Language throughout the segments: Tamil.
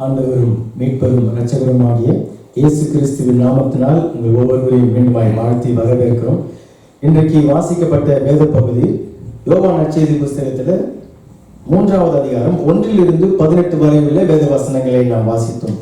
ஆண்டவரும் மீட்பரும் இரட்சகருமாகிய இயேசு கிறிஸ்துவின் நாமத்தினால் உங்கள் ஒவ்வொருவரையும் மீண்டுமாய் வாழ்த்தி வரவேற்கிறோம். இன்றைக்கு வாசிக்கப்பட்ட வேத பகுதி யோவான் நற்செய்தி புஸ்தகத்தில் 3வது அதிகாரம் 1-18 வரை உள்ள வேத வசனங்களை நாம் வாசித்தோம்.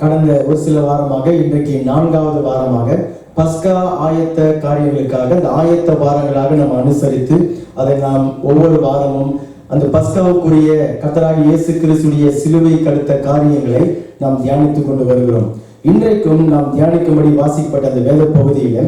கடந்த ஒரு சில வாரமாக, இன்றைக்கு 4வது வாரமாக பஸ்கா ஆயத்த காரியங்களுக்காக அந்த ஆயத்த வாரங்களாக நாம் அனுசரித்து அதை நாம் ஒவ்வொரு வாரமும் அந்த பஸ்காவுக்குரிய கர்த்தராகிய இயேசு கிறிஸ்துடைய சிலுவை கடுத்த காரியங்களை நாம் தியானித்துக் கொண்டு வருகிறோம். இன்றைக்கும் நாம் தியானிக்கும்படி வாசிக்கப்பட்ட அந்த வேத பகுதியில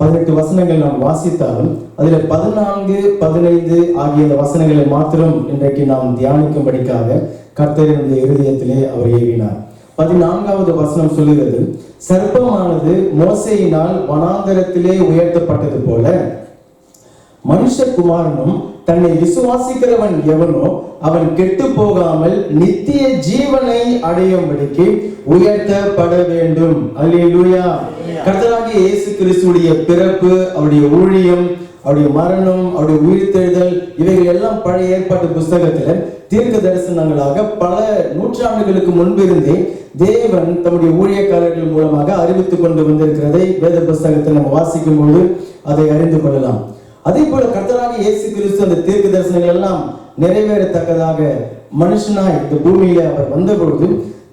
18 வசனங்கள் நாம் வாசித்தாலும் அதில் 14, 15 ஆகிய இந்த வசனங்களை மாத்திரம் இன்றைக்கு நாம் தியானிக்கும்படிக்காக கர்த்தருடைய இருதயத்திலே அவர் ஏவினார். 14வது வசனம் சொல்லுகிறது, சர்ப்பமானது மோசேயினால் வனாந்தரத்திலே உயர்த்தப்பட்டது போல மனுஷகுமாரனும் தன்னை விசுவாசிக்கிறவன் எவனோ அவன் கெட்டு போகாமல் நித்திய ஜீவனை அடையும்படிக்கு உயர்த்தப்பட வேண்டும். அல்லேலூயா. கர்த்தராகிய இயேசு கிறிஸ்துடைய பிறப்பு, அவருடைய ஊழியம், அவருடைய மரணம், அவருடைய உயிர்த்தெழுதல், இவைகள் எல்லாம் பழைய ஏற்பாட்டு புஸ்தகத்துல தீர்க்க தரிசனங்களாக பல நூற்றாண்டுகளுக்கு முன்பிருந்தே தேவன் தம்முடைய ஊழியக்காரர்கள் மூலமாக அறிவித்துக் கொண்டு வந்திருக்கிறதை வேத புஸ்தகத்தை நம்ம வாசிக்கும் போது அதை அறிந்து கொள்ளலாம். அதே போல கர்த்தராகிய இயேசு கிறிஸ்து அந்த தீர்க்க தரிசனங்கள் எல்லாம் நிறைவேறத்தக்கதாக மனுஷனாய் இந்த பூமியில அவர் வந்த பொழுது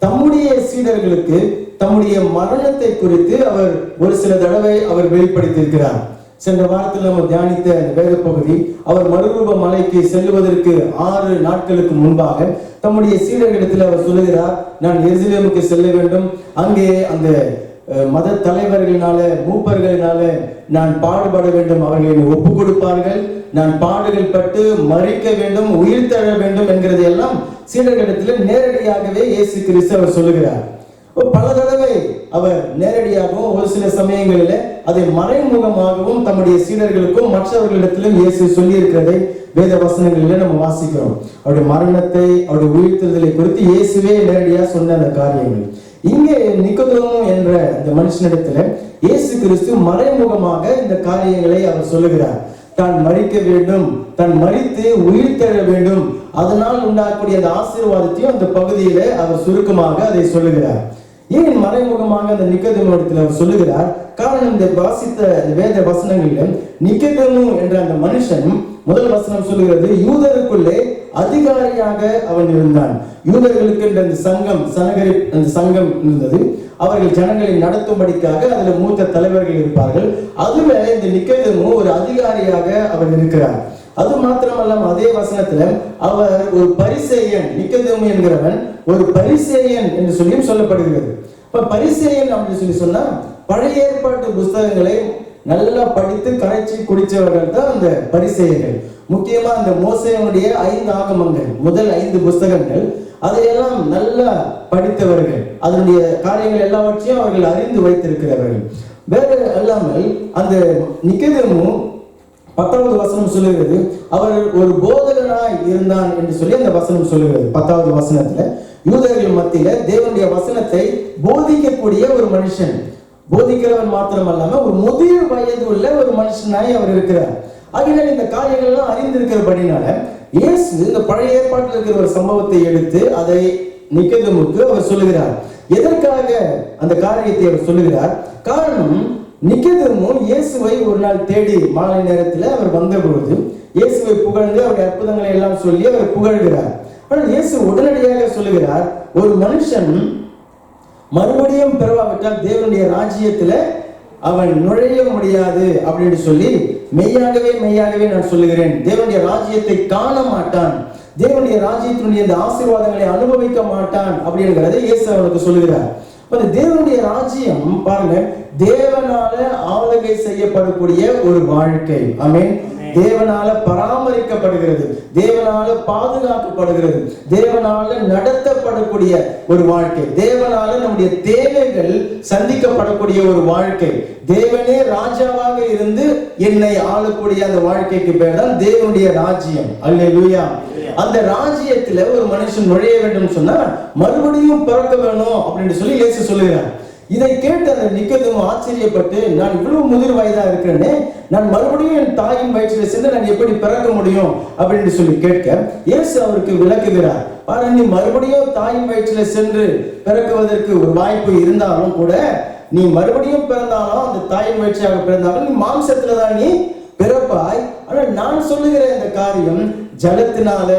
தம்முடைய சீடர்களுக்கு தம்முடைய மரணத்தை குறித்து அவர் ஒரு சில தடவை அவர் வெளிப்படுத்தியிருக்கிறார். சென்ற வாரத்தில் நம்ம தியானித்த வேத பகுதி, அவர் மறுரூப மலைக்கு செல்வதற்கு 6 நாட்களுக்கு முன்பாக தம்முடைய சீடர்களிடத்தில் அவர் சொல்லுகிறார், நான் எருசலேமுக்கு செல்ல வேண்டும், அங்கே அந்த மத தலைவர்களினால மூப்பர்களினால நான் பாடுபட வேண்டும், அவர்கள் என்னை ஒப்பு கொடுப்பார்கள், நான் பாடுகள் பட்டு மறிக்க வேண்டும், உயிர் தழ வேண்டும் என்கிறது எல்லாம் சீடர்களிடத்தில் நேரடியாகவே இயேசு கிறிஸ்து அவர் சொல்லுகிறார். பல தடவை அவர் நேரடியாகவும் ஒரு சில சமயங்களில் அதை மறைமுகமாகவும் தம்முடைய சீடர்களுக்கும் மற்றவர்களிடத்திலும் இயேசு சொல்லி இருக்கிறதை வேத வசனங்களிலே நம்ம வாசிக்கிறோம். அவருடைய மரணத்தை, அவருடைய உயிர்த்தெழுதலை குறித்து இயேசுவே நேரடியாக சொன்ன அந்த காரியங்கள். இங்கே நிக்கோதேமு என்ற இந்த மனுஷனிடத்துல இயேசு கிறிஸ்து மறைமுகமாக இந்த காரியங்களை அவர் சொல்லுகிறார். தான் மரிக்க வேண்டும், தான் மரித்து உயிர் தழ வேண்டும், அதனால் உண்டாகக்கூடிய அந்த ஆசீர்வாதத்தையும் அந்த பகுதியில அவர் சுருக்கமாக அதை சொல்லுகிறார். ஏன் மறைமுகமாக அந்த நிக்கோதேமு இடத்துல அவர் சொல்லுகிறார்? காரணம், இந்த வாசித்த வேத வசனங்களில் நிக்கோதேமு என்ற அந்த மனுஷன், முதல் வசனம் சொல்லுகிறது, யூதருக்குள்ளே அதிகாரியாக அவன் இருந்தான். யூதர்களுக்கு என்ற அந்த சங்கம், அந்த சங்கம் இருந்தது. அவர்கள் ஜனங்களை நடத்தும்படிக்காக அதுல மூத்த தலைவர்கள் இருப்பார்கள். அதுல இந்த நிக்கோதேமு ஒரு அதிகாரியாக அவர் இருக்கிறார். அது மாத்திரமல்லாம அதே வசனத்துல அவர் ஒரு பரிசேயன், நிக்கோதேமு என்கிறவன் ஒரு பரிசேயன் என்று சொல்லியும் சொல்லப்படுகிறது. இப்ப பரிசேயன் அப்படின்னு சொல்லி சொன்னா பழைய ஏற்பாட்டு புஸ்தகங்களை நல்லா படித்து கரைச்சி குடிச்சவர்கள் தான் அந்த பரிசேயர்கள். முக்கியமா அந்த மோசேயினுடைய 5 ஆகமங்கள், முதல் 5 புஸ்தகங்கள், அதையெல்லாம் நல்லா படித்தவர்கள், அதனுடைய காரியங்கள் எல்லாவற்றையும் அவர்கள் அறிந்து வைத்திருக்கிறவர்கள். வேற அல்லாமல் அந்த நிக்கோதேமு 10வது வசனம் சொல்லுகிறது, அவர் ஒரு போதகனாய் இருந்தான் என்று சொல்லி அந்த வசனம் சொல்லுகிறது. 10வது வசனத்துல யூதர்கள் மத்தியில தேவனுடைய வசனத்தை போதிக்கக்கூடிய ஒரு மனுஷன், போதிக்கிறவன் மாத்திரம் அல்லாம ஒரு முதிர் வயது உள்ள ஒரு மனுஷனாய் அவர் இருக்கிறார். ஆகினால் இந்த காரியங்கள் எல்லாம் அறிந்திருக்கிறபடினால இயேசு இந்த பழைய ஏற்பாட்டில் இருக்கிற ஒரு சம்பவத்தை எடுத்து அதை நிக்கோதேமுக்கு அவர் சொல்லுகிறார். எதற்காக அந்த காரியத்தை அவர் சொல்லுகிறார்? காரணம், நிக்கோதேமு இயேசுவை ஒரு நாள் தேடி மாலை நேரத்தில் அவர் வந்த பொழுது இயேசுவை புகழ்ந்து அவருடைய அற்புதங்களை எல்லாம் சொல்லி அவர் புகழ்கிறார். ஆனால் இயேசு உடனடியாக சொல்லுகிறார், ஒரு மனுஷன் மறுபடியும் பிறவாவிட்டால் தேவனுடைய ராஜ்யத்துல அவன் நுழைய முடியாது அப்படின்னு சொல்லி, மெய்யாகவே மெய்யாகவே நான் சொல்லுகிறேன், தேவனுடைய ராஜ்யத்தை காண மாட்டான், தேவனுடைய ராஜ்யத்தினுடைய இந்த ஆசீர்வாதங்களை அனுபவிக்க மாட்டான் அப்படிங்கிறதை இயேசு அவனுக்கு சொல்லுகிறார். அந்த தேவனுடைய ராஜ்யம் பாருங்க, தேவனால ஆளுகை செய்யப்படக்கூடிய ஒரு வாழ்க்கை. ஆமென். தேவனால பராமரிக்கப்படுகிறது, தேவனால பாதுகாக்கப்படுகிறது, தேவனால நடத்தப்படக்கூடிய ஒரு வாழ்க்கை, தேவனால நம்முடைய தேவைகள் சந்திக்கப்படக்கூடிய ஒரு வாழ்க்கை, தேவனே ராஜாவாக இருந்து என்னை ஆளக்கூடிய அந்த வாழ்க்கைக்கு பேர் தான் தேவனுடைய ராஜ்யம். அல்லேலூயா. அந்த ராஜ்யத்துல ஒரு மனுஷன் நுழைய வேண்டும் சொன்னா மறுபடியும் பிறக்க வேணும் அப்படின்னு சொல்லி இயேசு சொல்லுகிறார். இதை கேட்டு அந்த நிக்கோதேமு ஆச்சரியப்பட்டு, நான் இவ்வளவு முதிர் வயதா இருக்கிறேனே, நான் மறுபடியும் என் தாயின் வயிற்றில் சென்று நான் எப்படி பிறக்க முடியும் அப்படின்னு சொல்லி கேட்க, இயேசு அவருக்கு விளக்குகிறார். பாரு, நீ மறுபடியும் தாயின் வயிற்றில் சென்று பிறக்குவதற்கு ஒரு வாய்ப்பு இருந்தாலும் கூட, நீ மறுபடியும் பிறந்தாலும் அந்த தாயின் வயிற்றாக பிறந்தாலும் நீ மாம்சத்துல தான் நீ பிறப்பாய். ஆனால் நான் சொல்லுகிற இந்த காரியம் ஜலத்தினால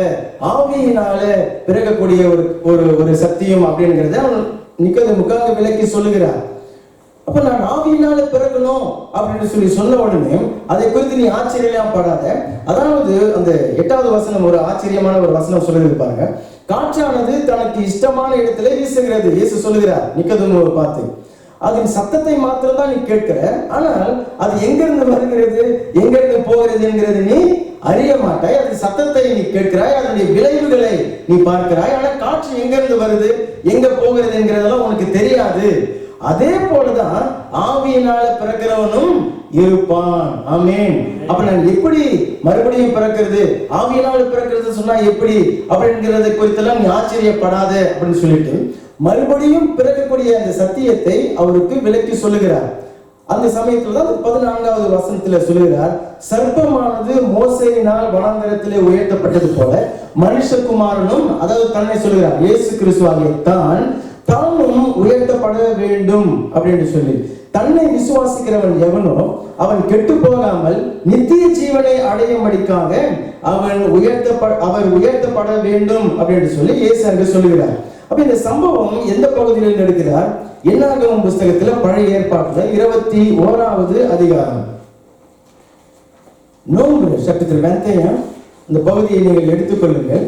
ஆவியினால பிறக்கக்கூடிய ஒரு சத்தியம் அப்படிங்கிறத நிக்கோதேமுக்காக விளக்கி சொல்லுகிறார். அப்ப நான் ஆவியினால பிறக்கணும் அப்படின்னு சொல்லி சொன்ன உடனே அதை குறித்து நீ ஆச்சரியம் படாத. அதாவது அந்த 8வது வசனம் ஒரு ஆச்சரியமான ஒரு வசனம் சொல்லுகிறது பாருங்க. காற்றானது தனக்கு இஷ்டமான இடத்துல வீசுகிறது. இயேசு சொல்லுகிறார் நிக்கோதேமுவை பார்த்து, அதன் சத்தத்தை மாத்திரம் தான் நீ கேட்கிற, ஆனால் அது எங்கிருந்து வருகிறது எங்கிருந்து போகிறது என்கிறது நீ அறிய மாட்டாய். அது சத்தத்தை நீ கேட்கிறாய், அதனுடைய விளைவுகளை நீ பார்க்கிறாய், ஆனா காற்று எங்கிருந்து வருது எங்க போகிறது என்கிறதெல்லாம் உனக்கு தெரியாது. அதே போலதான் ஆவியினால பிறக்கிறவனும் இருப்பான். ஆமென். அப்ப நான் எப்படி மறுபடியும் பிறக்கிறது, ஆவியினால பிறக்கிறது சொன்னா எப்படி அப்படிங்கிறத குறித்தெல்லாம் நீ ஆச்சரியப்படாத அப்படின்னு சொல்லிட்டு மறுபடியும் பிறக்கக்கூடிய அந்த சத்தியத்தை அவருக்கு விளக்கி சொல்லுகிறார். அந்த சமயத்துல தான் 14வது வசனத்துல சொல்லுகிறார், சர்ப்பமானது மோசேயினால் வனாந்தரத்திலே உயர்த்தப்பட்டது போல மனுஷகுமாரனும், அதாவது தன்னை சொல்லுகிறார், இயேசு கிறிஸ்துவாகிய தானும் உயர்த்தப்பட வேண்டும் அப்படின்னு சொல்லி, தன்னை விசுவாசிக்கிறவன் எவனோ அவன் கெட்டு போகாமல் நித்திய ஜீவனை அடையும்படிக்காக அவர் உயர்த்தப்பட வேண்டும் அப்படின்னு சொல்லி இயேசு அங்கு சொல்லுகிறார். அப்ப இந்த சம்பவம் எந்த பகுதியில் நடக்கிறார்? என்னாகமம் புஸ்தகத்துல பழைய ஏற்பாட்டுல 21வது அதிகாரம். நோன்பு சட்டத்தில் வெந்தயம் இந்த பகுதியை நீங்கள் எடுத்துக்கொள்ளுங்கள்.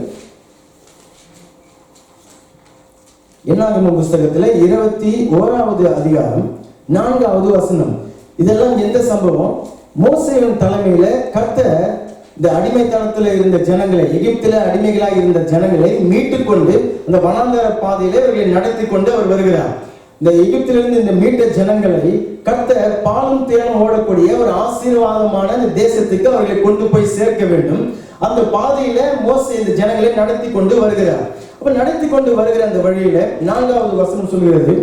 என்னாகமம் புஸ்தகத்துல 21வது அதிகாரம் 4வது வசனம். இதெல்லாம் எந்த சம்பவம்? மோசேயின் தலைமையில கர்த்தர் இந்த அடிமைத்தனத்துல இருந்த ஜனங்களை, எகிப்தில அடிமைகளாக இருந்த ஜனங்களை மீட்டு கொண்டு அந்த வனாந்தர பாதையில அவர்களை நடத்தி கொண்டு அவர் வருகிறார். இந்த எகிப்திலிருந்து இந்த மீட்ட ஜனங்களை கர்த்தர் பாலும் தேனும் ஓடக்கூடிய ஒரு ஆசீர்வாதமான இந்த தேசத்துக்கு அவர்களை கொண்டு போய் சேர்க்க வேண்டும். அந்த பாதையில மோசே இந்த ஜனங்களை நடத்தி கொண்டு வருகிறார். அப்ப நடத்தி கொண்டு வருகிற அந்த வழியில 4வது வசனம் சொல்கிறது,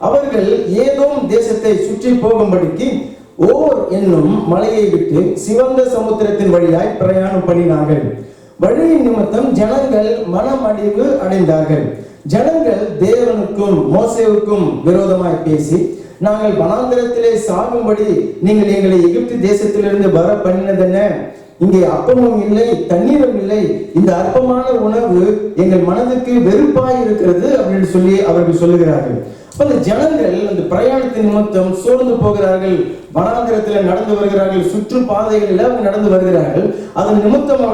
அவர்கள் ஏதோம் தேசத்தை சுற்றி போகும்படிக்கு ஓர் என்னும் மலையை விட்டு சிவந்த சமுத்திரத்தின் வழியாய் பிரயாணம் பண்ணினார்கள். வழியின் நிமித்தம் ஜனங்கள் மனமடிவு அடைந்தார்கள். ஜனங்கள் தேவனுக்கும் மோசேவுக்கும் விரோதமாய் பேசி, நாங்கள் வனாந்தரத்திலே சாகும்படி நீங்கள் எங்களை எகிப்து தேசத்திலிருந்து வர பண்ணினதென்ன? இங்கே அப்பமும் இல்லை தண்ணீரும் இல்லை, இந்த அற்பமான உணவு எங்கள் மனதுக்கு வெறுப்பாய் இருக்கிறது அப்படின்னு சொல்லி அவர்கள் சொல்லுகிறார்கள். அந்த ஜனங்கள் அந்த பிரயாணத்தின் நிமித்தம் சோர்ந்து போகிறார்கள், வனாந்திரத்தில் நடந்து வருகிறார்கள், சுற்று பாதைகளில் அவங்க நடந்து வருகிறார்கள். அதன் நிமித்தம்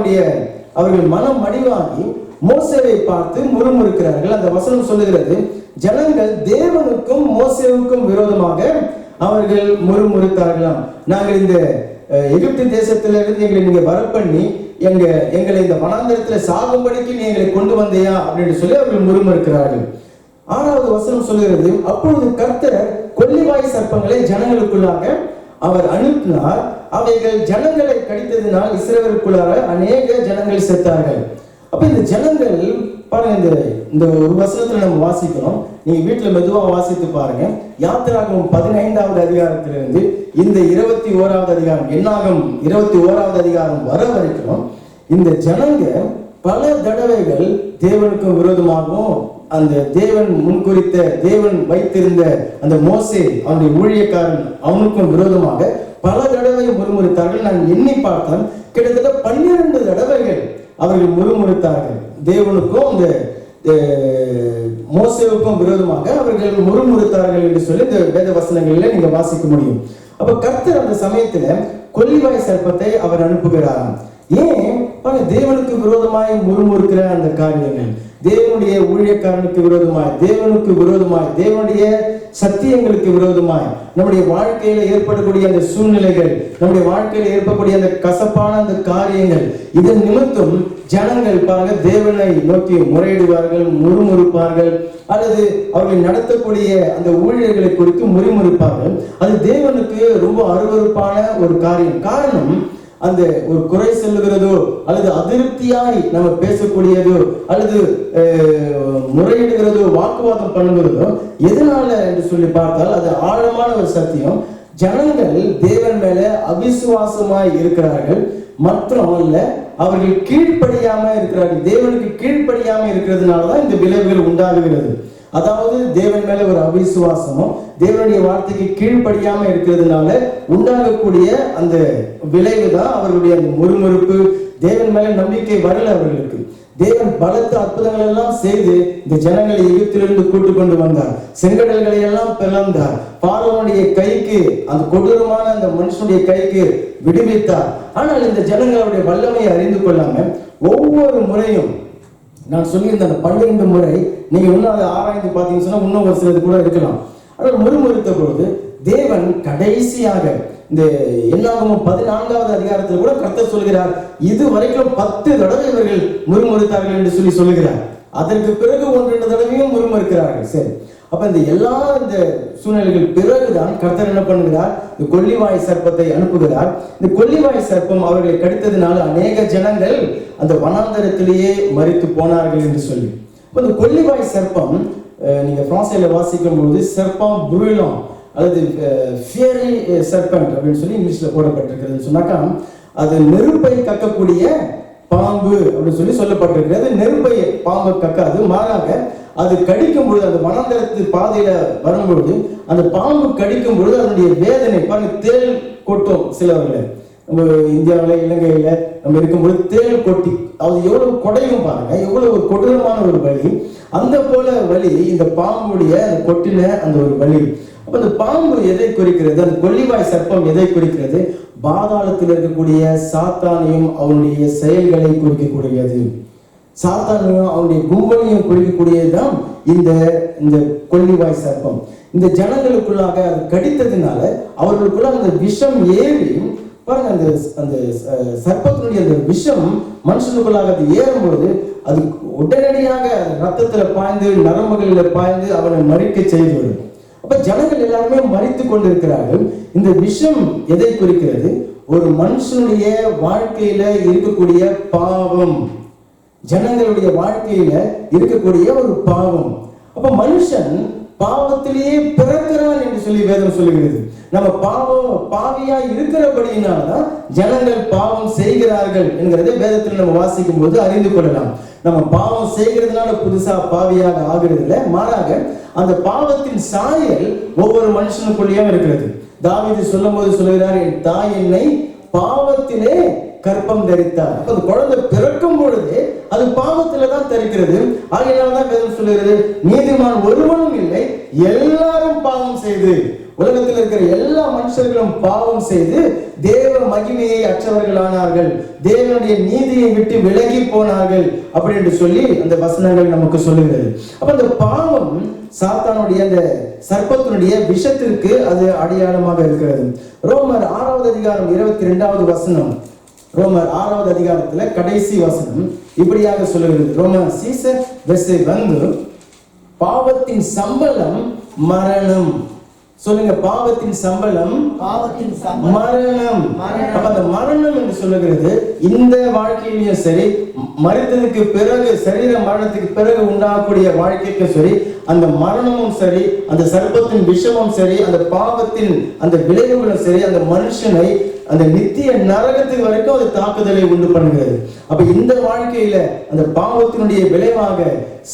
அவர்கள் மனம் மடிவாகி மோசேவை பார்த்து முறுமுறுக்கிறார்கள். அந்த வசனம் சொல்லுகிறது, ஜனங்கள் தேவனுக்கும் மோசேவுக்கும் விரோதமாக அவர்கள் முறுமுறுத்தார்களாம். நாங்கள் இந்த எகிப்து தேசத்திலிருந்து எங்களை நீங்க வர பண்ணி எங்களை இந்த வனாந்திரத்துல சாகும்படிக்கு நீ எங்களை கொண்டு வந்தையா அப்படின்னு சொல்லி அவர்கள் முறுமுறுக்கிறார்கள். 6வது வசனம் சொல்லுகிறது, அப்பொழுது கர்த்தர் கொள்ளிவாய் சர்ப்பங்களை ஜனங்களுக்குள்ளாக அவர் அனுப்பினார். அவைகள் ஜனங்களை கடித்ததினால் இஸ்ரவேலுக்குள்ளாக அநேக ஜனங்கள் செத்தார்கள். அப்ப இந்த ஜனங்கள் பாருங்க, இந்த ஒரு வசனத்துல நம்ம வாசிக்கிறோம், நீங்க வீட்டுல மெதுவா வாசித்து பாருங்க. யாத்திராகமம் 15வது அதிகாரத்திலிருந்து இந்த 21வது அதிகாரம், என்னாகும் 21வது அதிகாரம் வர வரைக்கும் இந்த ஜனங்க பல தடவைகள் தேவனுக்கும் விரோதமாகவும் அந்த தேவன் முன்குறித்த தேவன் வைத்திருந்த அந்த மோசே அவனுடைய ஊழியக்காரன் அவனுக்கும் விரோதமாக பல தடவை முறுமுறுத்தார்கள். நான் எண்ணி பார்த்தேன், கிட்டத்தட்ட 12 தடவைகள் அவர்கள் முறுமுறுத்தார்கள். தேவனுக்கும் அந்த மோசேவுக்கும் விரோதமாக அவர்கள் முறுமுறுத்தார்கள் என்று சொல்லி இந்த வேத வசனங்களில் நீங்க வாசிக்க முடியும். அப்ப கர்த்தர் அந்த சமயத்துல கொள்ளிவாய் சர்ப்பத்தை அவர் அனுப்புகிறார். ஏன்? தேவனுக்கு விரோதமாய் முறுமுறுக்கிற அந்த காரியங்கள், தேவனுடைய ஊழியக்காரனுக்கு விரோதமாய், தேவனுக்கு விரோதமாய், தேவனுடைய சத்தியங்களுக்கு விரோதமாய் நம்முடைய வாழ்க்கையில ஏற்படக்கூடிய அந்த சூழ்நிலைகள், நம்முடைய வாழ்க்கையில ஏற்படக்கூடிய அந்த கசப்பான அந்த காரியங்கள், இதன் நிமித்தம் ஜனங்கள் பாருங்க தேவனை நோக்கி முறையிடுவார்கள், முறுமுறுப்பார்கள், அல்லது அவர்கள் நடத்தக்கூடிய அந்த ஊழியர்களை குறித்து முறுமுறுப்பார்கள். அது தேவனுக்கு ரொம்ப அருவருப்பான ஒரு காரியம். காரணம், அந்த ஒரு குறை சொல்லுகிறதோ அல்லது அதிருப்தியாய் நம்ம பேசக்கூடியதோ அல்லது முறையிடுகிறதோ வாக்குவாதம் பண்ணுகிறதோ எதனால என்று சொல்லி பார்த்தால் அது ஆழமான ஒரு சத்தியம். ஜனங்கள் தேவன் மேல அவிசுவாசமாய் இருக்கிறார்கள், மற்றும் அல்ல அவர்கள் கீழ்ப்படியாம இருக்கிறார்கள். தேவனுக்கு கீழ்ப்படியாம இருக்கிறதுனாலதான் இந்த விளைவுகள் உண்டாகுகிறது. அதாவது தேவன் மேல ஒரு அவிசுவாசமும் தேவனுடைய வார்த்தைக்கு கீழ்ப்படியாம இருக்கிறதுனால உண்டாகக்கூடிய அந்த விளைவு தான் அவர்களுடைய அந்த முறுமுறுப்பு. தேவன் மேல நம்பிக்கை வரல அவர்களுக்கு. தேவன் பலத்த அற்புதங்கள் எல்லாம் செய்து இந்த ஜனங்களை எகிப்திலிருந்து கூட்டு கொண்டு வந்தார். செங்கடல்களை எல்லாம் பிளந்தார். பார்வோனுடைய கைக்கு, அந்த கொடூரமான அந்த மனுஷனுடைய கைக்கு விடுவித்தார். ஆனால் இந்த ஜனங்களுடைய வல்லமையை அறிந்து கொள்ளாம ஒவ்வொரு முறையும், நான் சொல்லியிருந்த அந்த 12 முறை நீங்க இன்னும் அதை ஆராய்ந்து பார்த்தீங்கன்னு சொன்னா இன்னும் ஒரு சிலது கூட இருக்கலாம். ஆனால் முறுமுறுத்த பொழுது தேவன் கடைசியாக இந்த என்னாகமம் 14வது அதிகாரத்தில் கூட கர்த்தர் சொல்கிறார், இது வரைக்கும் 10 தடவை இவர்கள் முறுமுறுத்தார்கள் என்று சொல்லி சொல்லுகிறார். அதற்கு பிறகு 1-2 தடவையும் முறுமுறுக்கிறார்கள். சரி, அப்ப இந்த எல்லா இந்த சூழ்நிலைகள் பிறகுதான் கர்த்தர் என்ன பண்ணுகிறார், இந்த கொள்ளிவாய் சர்ப்பத்தை அனுப்புகிறார். இந்த கொள்ளிவாய் சர்ப்பம் அவர்களை கடித்ததினால அநேக ஜனங்கள் அந்த வனாந்தரத்திலேயே மரித்து போனார்கள் என்று சொல்லி. இந்த கொள்ளிவாய் சர்ப்பம் நீங்க பிரான்சில வாசிக்கும் போது சர்ப்பம் புருலம் அல்லது ஃபியரி சர்பெண்ட் அப்படின்னு சொல்லி இங்கிலீஷ்ல போடப்பட்டிருக்கிறது. சொன்னாக்கா அது நெருப்பை கக்கக்கூடிய பாம்பு அப்படின்னு சொல்லி சொல்லப்பட்டிருக்கிறது. நெருப்பை பாம்பு கக்காது, மாறாக அது கடிக்கும் பொழுது, அந்த வனாந்தரத்து பாதையில வரும்பொழுது அந்த பாம்பு கடிக்கும் பொழுது அதனுடைய வேதனை பாருங்க, தேள் கொட்டும். சிலவர்கள நம்ம இந்தியாவில் இலங்கையில நம்ம இருக்கும்பொழுது தேள் கொட்டி அது எவ்வளவு கொடையும் பாருங்க, எவ்வளவு கொடூரமான ஒரு வலி. அந்த போல வலி இந்த பாம்புடைய கொட்டின அந்த ஒரு வலி. அப்ப அந்த பாம்பு எதை குறிக்கிறது? அந்த கொள்ளிவாய் சர்ப்பம் எதை குறிக்கிறது? பாதாளத்தில் இருக்கக்கூடிய சாத்தானையும் அவனுடைய செயல்களை குறிக்கக்கூடியது. சாத்தானையும் அவனுடைய கும்பலையும் குறிக்கக்கூடியதுதான் இந்த கொள்ளிவாய் சர்ப்பம். இந்த ஜனங்களுக்குள்ளாக அது கடித்ததினால அவர்களுக்குள்ள அந்த விஷம் ஏறி பாருங்க, அந்த சர்ப்பத்தினுடைய அந்த விஷம் மனுஷனுக்குள்ளாக அது ஏறும்போது அது உடனடியாக ரத்தத்துல பாய்ந்து நரம்புகளில் பாய்ந்து அவனை மறிக்க செய்துவிடும். அப்ப ஜனங்கள் எல்லாருமே மறித்து கொண்டிருக்கிறார்கள். இந்த விஷம் எதை குறிக்கிறது? ஒரு மனுஷனுடைய வாழ்க்கையில இருக்கக்கூடிய பாவம், ஜனங்களுடைய வாழ்க்கையில இருக்கக்கூடிய ஒரு பாவம். அப்ப மனுஷன் பாவத்திலேயே பிறக்கிறான் என்று சொல்லி வேதம் சொல்லுகிறது. நம்ம பாவியா இருக்கிறபடியினால்தான் ஜனங்கள் பாவம் செய்கிறார்கள் என்கிறதை வேதத்தில் நம்ம வாசிக்கும் போது அறிந்து கொள்ளலாம். நம்ம பாவம் செய்கிறதுனால புதுசா பாவியாக ஆகிறது இல்லை, மாறாக அந்த பாவத்தின் சாயல் ஒவ்வொரு மனுஷனுக்குள்ளேயும் இருக்கிறது. தாவீது சொல்லும் போது சொல்லுகிறார், என் தாய் என்னை பாவத்திலே கற்பம் தரித்தார். அப்ப அந்த குழந்தை பிறக்கும் பொழுது அது பாவத்துல தான் தரிக்கிறது. ஆகையினால்தான் வேதம் சொல்லுகிறது, நீதிமான் ஒருவனும் இல்லை, எல்லாரும் பாவம் செய்து, உலகத்தில் இருக்கிற எல்லா மனுஷர்களும் பாவம் செய்து தேவ மகிமையை அற்றவர்களானார்கள், தேவனுடைய நீதியை விட்டு விலகி போனார்கள் அப்படி என்று சொல்லி அந்த வசனங்கள் நமக்கு சொல்லுகிறது. அப்ப அந்த பாவம் சாத்தானுடைய அந்த சர்ப்பத்தினுடைய விஷத்திற்கு அது அடையாளமாக இருக்கிறது. ரோமர் 6வது அதிகாரம் 22வது வசனம், ரோமர் 6வது அதிகாரத்துல கடைசி வசனம் இப்படியாக சொல்லுகிறது. ரோமர் 6:1, பாவத்தின் சம்பளம் மரணம். சொல்லுங்க, பாவத்தின் சம்பளம் மரணம். அப்ப அந்த மரணம் என்று சொல்லுகிறது இந்த வாழ்க்கையிலும் சரி, மரித்ததுக்கு பிறகு சரீர மரணத்துக்கு பிறகு உண்டாகக்கூடிய வாழ்க்கைக்கும் சரி, அந்த மரணமும் சரி, அந்த சர்ப்பத்தின் விஷமும் சரி, அந்த பாவத்தின் அந்த விளைவுகளும் சரி, அந்த மனுஷனை அந்த நித்திய நரகத்துக்கு வரைக்கும் அது தாக்குதலை உண்டு பண்ணுகிறது. அப்ப இந்த வாழ்க்கையில அந்த பாவத்தினுடைய விளைவாக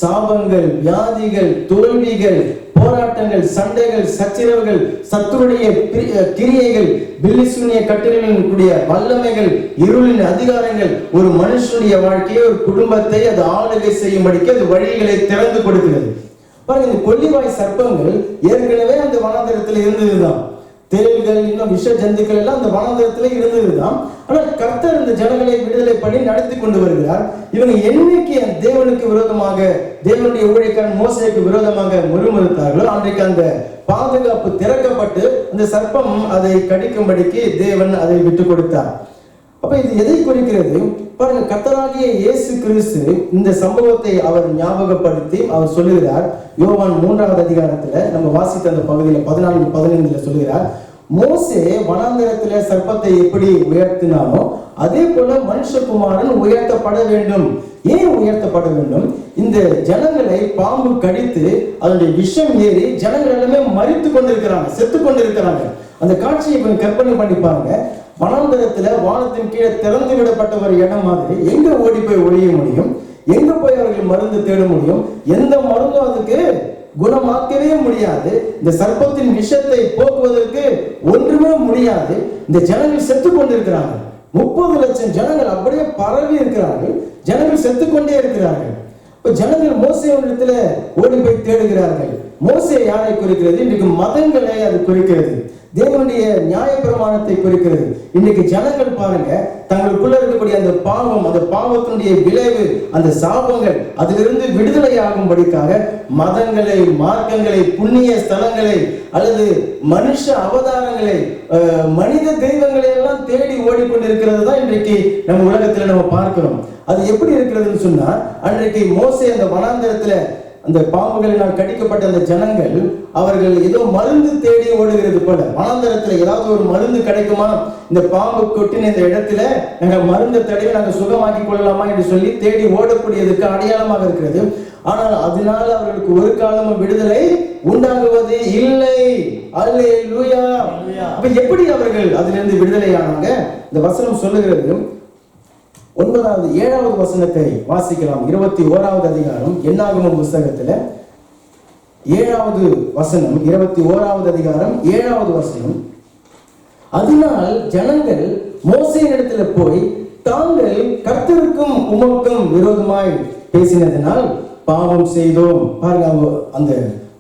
சாபங்கள், வியாதிகள், தோல்விகள், போராட்டங்கள், சண்டைகள், சச்சரவுகள், சத்துருடைய கிரியைகள், பில்லிசூனிய கட்டுகளின் கூடிய வல்லமைகள், இருளின் அதிகாரங்கள் ஒரு மனுஷனுடைய வாழ்க்கையை, ஒரு குடும்பத்தை அது ஆளுகை செய்யும்படிக்கு அது வழிகளை திறந்து கொடுக்கிறது. பாருங்க, இந்த கொள்ளிவாய் சர்ப்பங்கள் ஏற்கனவே அந்த வனாந்தரத்தில் இருந்ததுதான். தேள்கள், இன்னும் விஷ ஜந்துக்கள் எல்லாம் அந்த வனாந்தரத்துல இருந்ததுதான். ஆனால் கர்த்தர் இந்த ஜனங்களை விடுதலை பண்ணி நடத்தி கொண்டு வருகிறார். இவங்க என்னைக்கு தேவனுக்கு விரோதமாக, தேவனுடைய ஊழியக்காரன் மோசேக்கு விரோதமாக முறுமுறுத்தார்களோ அன்றைக்கு அந்த பாதுகாப்பு திறக்கப்பட்டு அந்த சர்ப்பம் அதை கடிக்கும்படிக்கு தேவன் அதை விட்டு கொடுத்தார். அப்ப இது எதை குறிக்கிறது? பாருங்க, கர்த்தராகிய இயேசு கிறிஸ்து இந்த சம்பவத்தை அவர் ஞாபகப்படுத்தி அவர் சொல்லுகிறார். யோவான் 3வது அதிகாரத்துல நம்ம வாசித்த அந்த பகுதியில 14-15 சொல்லுகிறார், மோசே வனாந்தரத்துல சர்ப்பத்தை எப்படி உயர்த்தினானோ அதே போல மனுஷகுமாரன் உயர்த்தப்பட வேண்டும். ஏன் உயர்த்தப்பட வேண்டும்? இந்த ஜனங்களை பாம்பு கடித்து அதனுடைய விஷம் ஏறி ஜனங்கள் எல்லாமே மரித்து கொண்டிருக்கிறாங்க, செத்து கொண்டிருக்கிறாங்க. அந்த காட்சியை கொஞ்சம் கற்பனை பண்ணி பாருங்க. வனாந்தரத்துல வானத்தின் கீழே திறந்து விடப்பட்ட ஒரு இடம் மாதிரி எங்க ஓடி போய் ஒழிய முடியும்? எங்க போய் அவர்கள் மருந்து தேட முடியும்? எந்த மருந்தும் அதுக்கு குணமாக்கவே முடியாது. இந்த சர்ப்பத்தின் விஷத்தை போக்குவதற்கு ஒன்றுமே முடியாது. இந்த ஜனங்கள் செத்து கொண்டிருக்கிறாங்க. 30 லட்சம் ஜனங்கள் அப்படியே பரவி இருக்கிறார்கள். ஜனங்கள் செத்துக்கொண்டே இருக்கிறார்கள். இப்ப ஜனங்கள் மோசேயிடத்துல ஓடி போய் தேடுகிறார்கள். மோசே யாரை குறிக்கிறது? இன்றைக்கு மதங்களை அது குறிக்கிறது. தேவனுடைய நியாய பிரமாணத்தை குறிக்கிறது. இன்னைக்கு ஜனங்கள் பாருங்க, தங்களுக்குள்ள இருக்கக்கூடிய அந்த பாவம், அந்த பாவத்தினுடைய விளைவு, அந்த சாபங்கள் அதிலிருந்து விடுதலை ஆகும்படிக்காக மதங்களை, மார்க்கங்களை, புண்ணிய ஸ்தலங்களை அல்லது மனுஷ அவதாரங்களை, மனித தெய்வங்களை எல்லாம் தேடி ஓடிக்கொண்டிருக்கிறது தான் இன்றைக்கு நம்ம உலகத்துல நம்ம பார்க்கிறோம். அது எப்படி இருக்கிறதுன்னு சொன்னா, அன்றைக்கு மோசே அந்த வனாந்தரத்துல அந்த பாம்புகளினால் கடிக்கப்பட்ட அந்த ஜனங்கள் அவர்கள் ஏதோ மருந்து தேடி ஓடுகிறது போல, வனாந்தரத்துல ஏதாவது ஒரு மருந்து கிடைக்குமா, இந்த பாம்பு கொட்டின இந்த இடத்துல நாங்கள் மருந்து தடவை நாங்கள் சுகமாக்கி கொள்ளலாமா என்று சொல்லி தேடி ஓடக்கூடியதுக்கு அடையாளமாக இருக்கிறது. ஆனால் அதனால அவர்களுக்கு ஒரு காலமும் விடுதலை உண்டாகுவது இல்லை. அல்லேலூயா. அப்ப எப்படி அவர்கள் அதிலிருந்து விடுதலை ஆனாங்க? இந்த வசனம் சொல்லுகிறது. 7வது வசனத்தை வாசிக்கலாம். 21வது அதிகாரம் என்னாகமம் புஸ்தகத்துல 7வது வசனம், 21வது அதிகாரம் 7வது வசனம். அதனால் ஜனங்கள் மோசேயினிடத்துல போய், தாங்கள் கர்த்தருக்கும் உமக்கும் விரோதமாய் பேசினதினால் பாவம் செய்தோம். பாருங்க, அந்த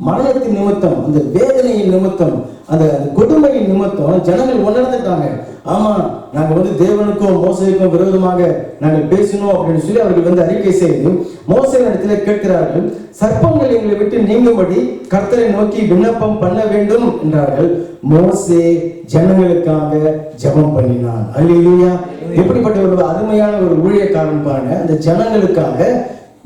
மரணத்தின் நிமித்தம், அந்த வேதனையின் நிமித்தம், அந்த கொடுமையின் நிமித்தம் ஜனங்கள் உணர்ந்துட்டாங்க. ஆமா, நாங்க தேவனுக்கும் மோசேக்கும் விரோதமாக நாங்கள் பேசணும் அப்படின்னு சொல்லி அவர்கள் அறிக்கை செய்து மோசேயினிடத்துல கேட்கிறார்கள். சர்ப்பங்கள் எங்களை விட்டு நீங்கும்படி கர்த்தரை நோக்கி விண்ணப்பம் பண்ண வேண்டும் என்றார்கள். மோசே ஜனங்களுக்காக ஜெபம் பண்ணினான். அல்லேலூயா. எப்படிப்பட்ட ஒரு அருமையான ஒரு ஊழியக்காரன் பாருங்க. அந்த ஜனங்களுக்காக